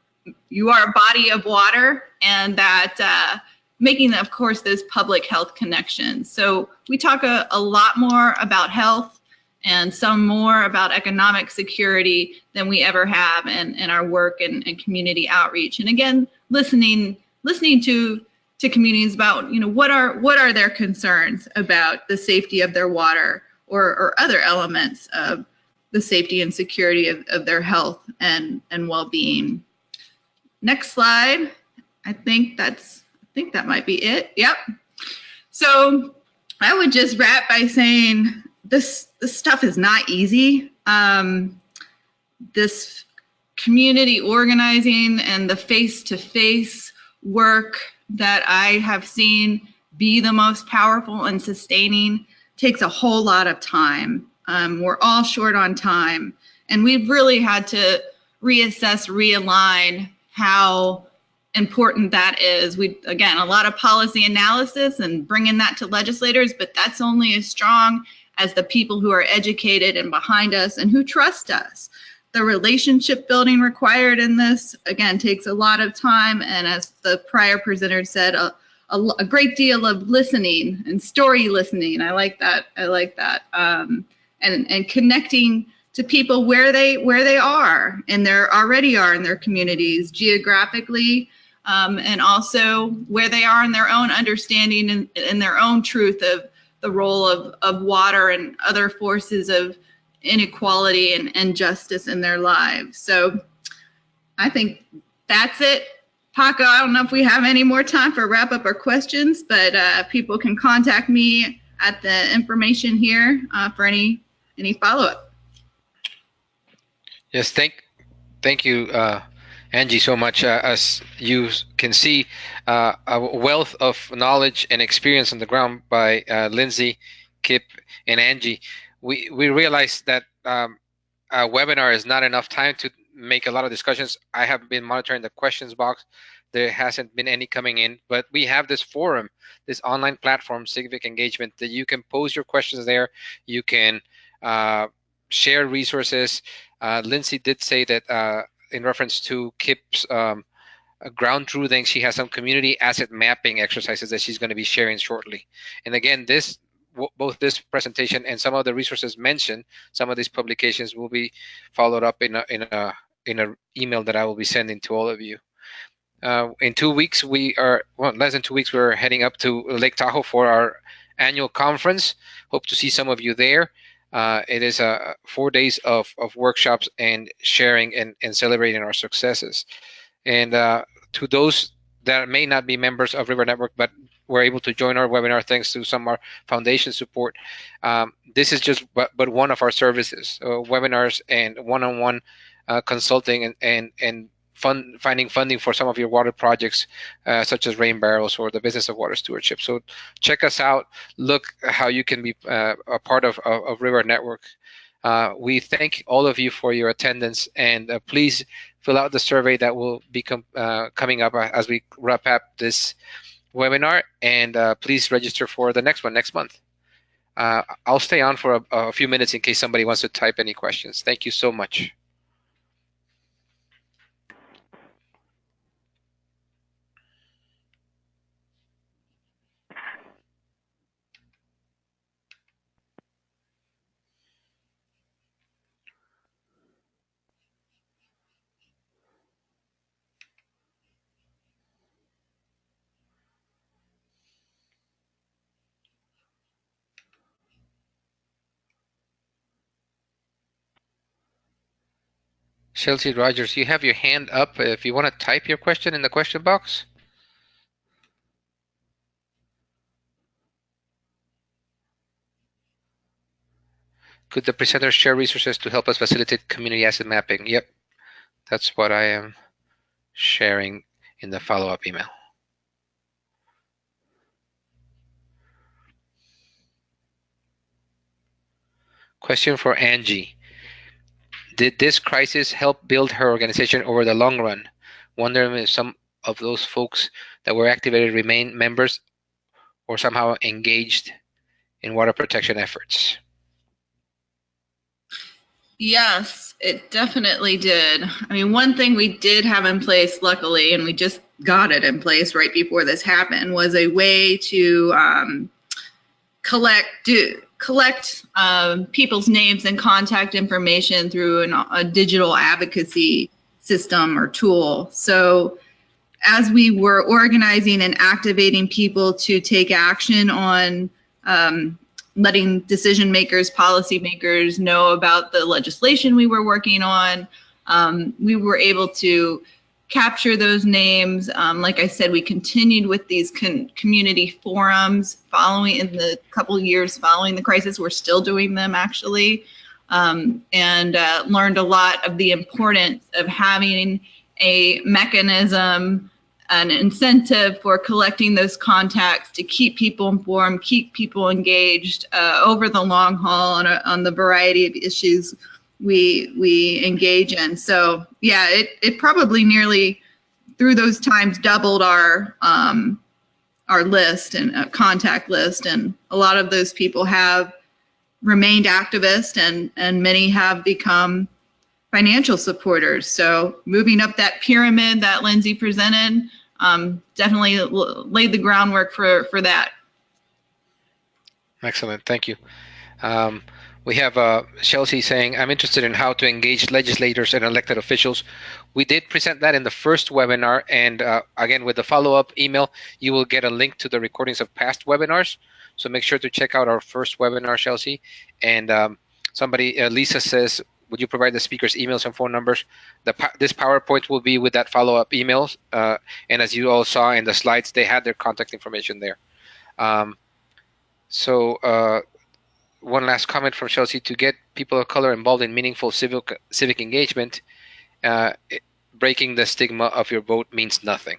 S4: a body of water, and that making, of course, those public health connections. So we talk a lot more about health and some more about economic security than we ever have in our work and community outreach. And again, listening to communities about, what are their concerns about the safety of their water or other elements of the safety and security of their health and well-being. Next slide. I think that might be it. Yep. So I would just wrap by saying this stuff is not easy. This community organizing and the face-to-face work that I have seen be the most powerful and sustaining takes a whole lot of time. We're all short on time, and we've really had to reassess, realign how important that is. Again, a lot of policy analysis and bringing that to legislators, but that's only as strong as the people who are educated and behind us and who trust us. The relationship building required in this, again, takes a lot of time. And as the prior presenter said, a great deal of listening and story listening. I like that. And connecting to people where they are and already are in their communities geographically, and also where they are in their own understanding and in their own truth of the role of water and other forces of inequality and injustice in their lives. So I think that's it. Paco, I don't know if we have any more time for wrap up or questions, but people can contact me at the information here for any follow-up.
S1: Yes, thank you, Angie, so much. As you can see, a wealth of knowledge and experience on the ground by Lindsay, Kip, and Angie. We realized that a webinar is not enough time to make a lot of discussions. I have been monitoring the questions box. There hasn't been any coming in, but we have this forum, this online platform, Civic Engagement, that you can pose your questions there. You can share resources. Lindsay did say that in reference to Kip's ground truthing, she has some community asset mapping exercises that she's going to be sharing shortly. And again, both this presentation and some of the resources mentioned, some of these publications will be followed up in a email that I will be sending to all of you. In 2 weeks, less than 2 weeks, we're heading up to Lake Tahoe for our annual conference. Hope to see some of you there. It is 4 days of workshops and sharing and celebrating our successes. And to those that may not be members of River Network, but were able to join our webinar thanks to some of our foundation support, this is just but one of our services, webinars and one-on-one consulting and finding funding for some of your water projects, such as rain barrels or the business of water stewardship. So check us out. Look how you can be a part of River Network. We thank all of you for your attendance, and please fill out the survey that will be coming up as we wrap up this webinar, and please register for the next one next month. I'll stay on for a few minutes in case somebody wants to type any questions. Thank you so much. Chelsea Rogers, you have your hand up if you want to type your question in the question box. Could the presenter share resources to help us facilitate community asset mapping? Yep, that's what I am sharing in the follow-up email. Question for Angie. Did this crisis help build her organization over the long run? Wondering if some of those folks that were activated remain members or somehow engaged in water protection efforts.
S4: Yes, it definitely did. I mean, one thing we did have in place, luckily, and we just got it in place right before this happened, was a way to collect people's names and contact information through a digital advocacy system or tool. So as we were organizing and activating people to take action on letting decision makers, policy makers know about the legislation we were working on, we were able to capture those names. Like I said, we continued with these community forums following in the couple of years following the crisis. We're still doing them actually, and learned a lot of the importance of having a mechanism, an incentive for collecting those contacts to keep people informed, keep people engaged over the long haul on the variety of issues we engage in. So yeah, it probably nearly through those times doubled our list and contact list, and a lot of those people have remained activists, and many have become financial supporters. So moving up that pyramid that Lindsay presented definitely laid the groundwork for that.
S1: Excellent, thank you. We have Chelsea saying, I'm interested in how to engage legislators and elected officials. We did present that in the first webinar, and again, with the follow-up email, you will get a link to the recordings of past webinars. So make sure to check out our first webinar, Chelsea. And Lisa says, would you provide the speakers' emails and phone numbers? This PowerPoint will be with that follow-up emails. And as you all saw in the slides, they had their contact information there. One last comment from Chelsea: to get people of color involved in meaningful civic engagement, breaking the stigma of your vote means nothing.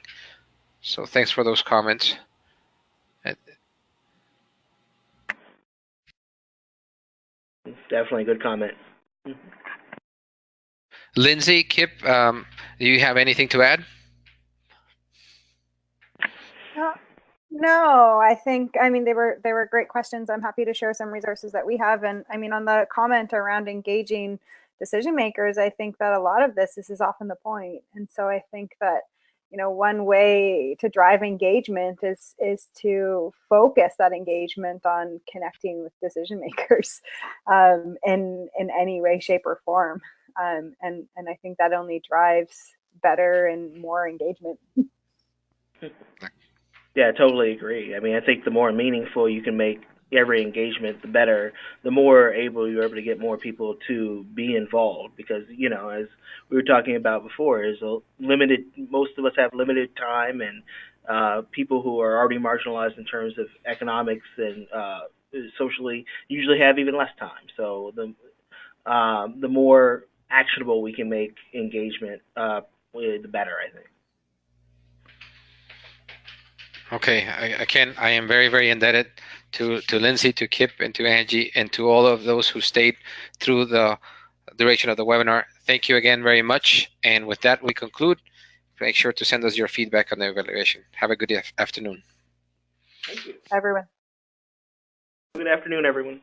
S1: So thanks for those comments.
S3: Definitely a good comment.
S1: Lindsay, Kip, do you have anything to add?
S2: No, I mean, they were great questions. I'm happy to share some resources that we have. And I mean, on the comment around engaging decision makers, I think that a lot of this is often the point. And so I think that, you know, one way to drive engagement is to focus that engagement on connecting with decision makers in any way, shape, or form. And I think that only drives better and more engagement.
S3: Yeah, I totally agree. I mean, I think the more meaningful you can make every engagement, the better. The more you're able to get more people to be involved, because you know, as we were talking about before, is a limited. Most of us have limited time, and people who are already marginalized in terms of economics and socially usually have even less time. So the more actionable we can make engagement, the better, I think.
S1: Okay, I am very, very indebted to Lindsay, to Kip, and to Angie, and to all of those who stayed through the duration of the webinar. Thank you again very much. And with that, we conclude. Make sure to send us your feedback on the evaluation. Have a good afternoon.
S3: Thank you.
S2: Everyone.
S3: Good afternoon, everyone.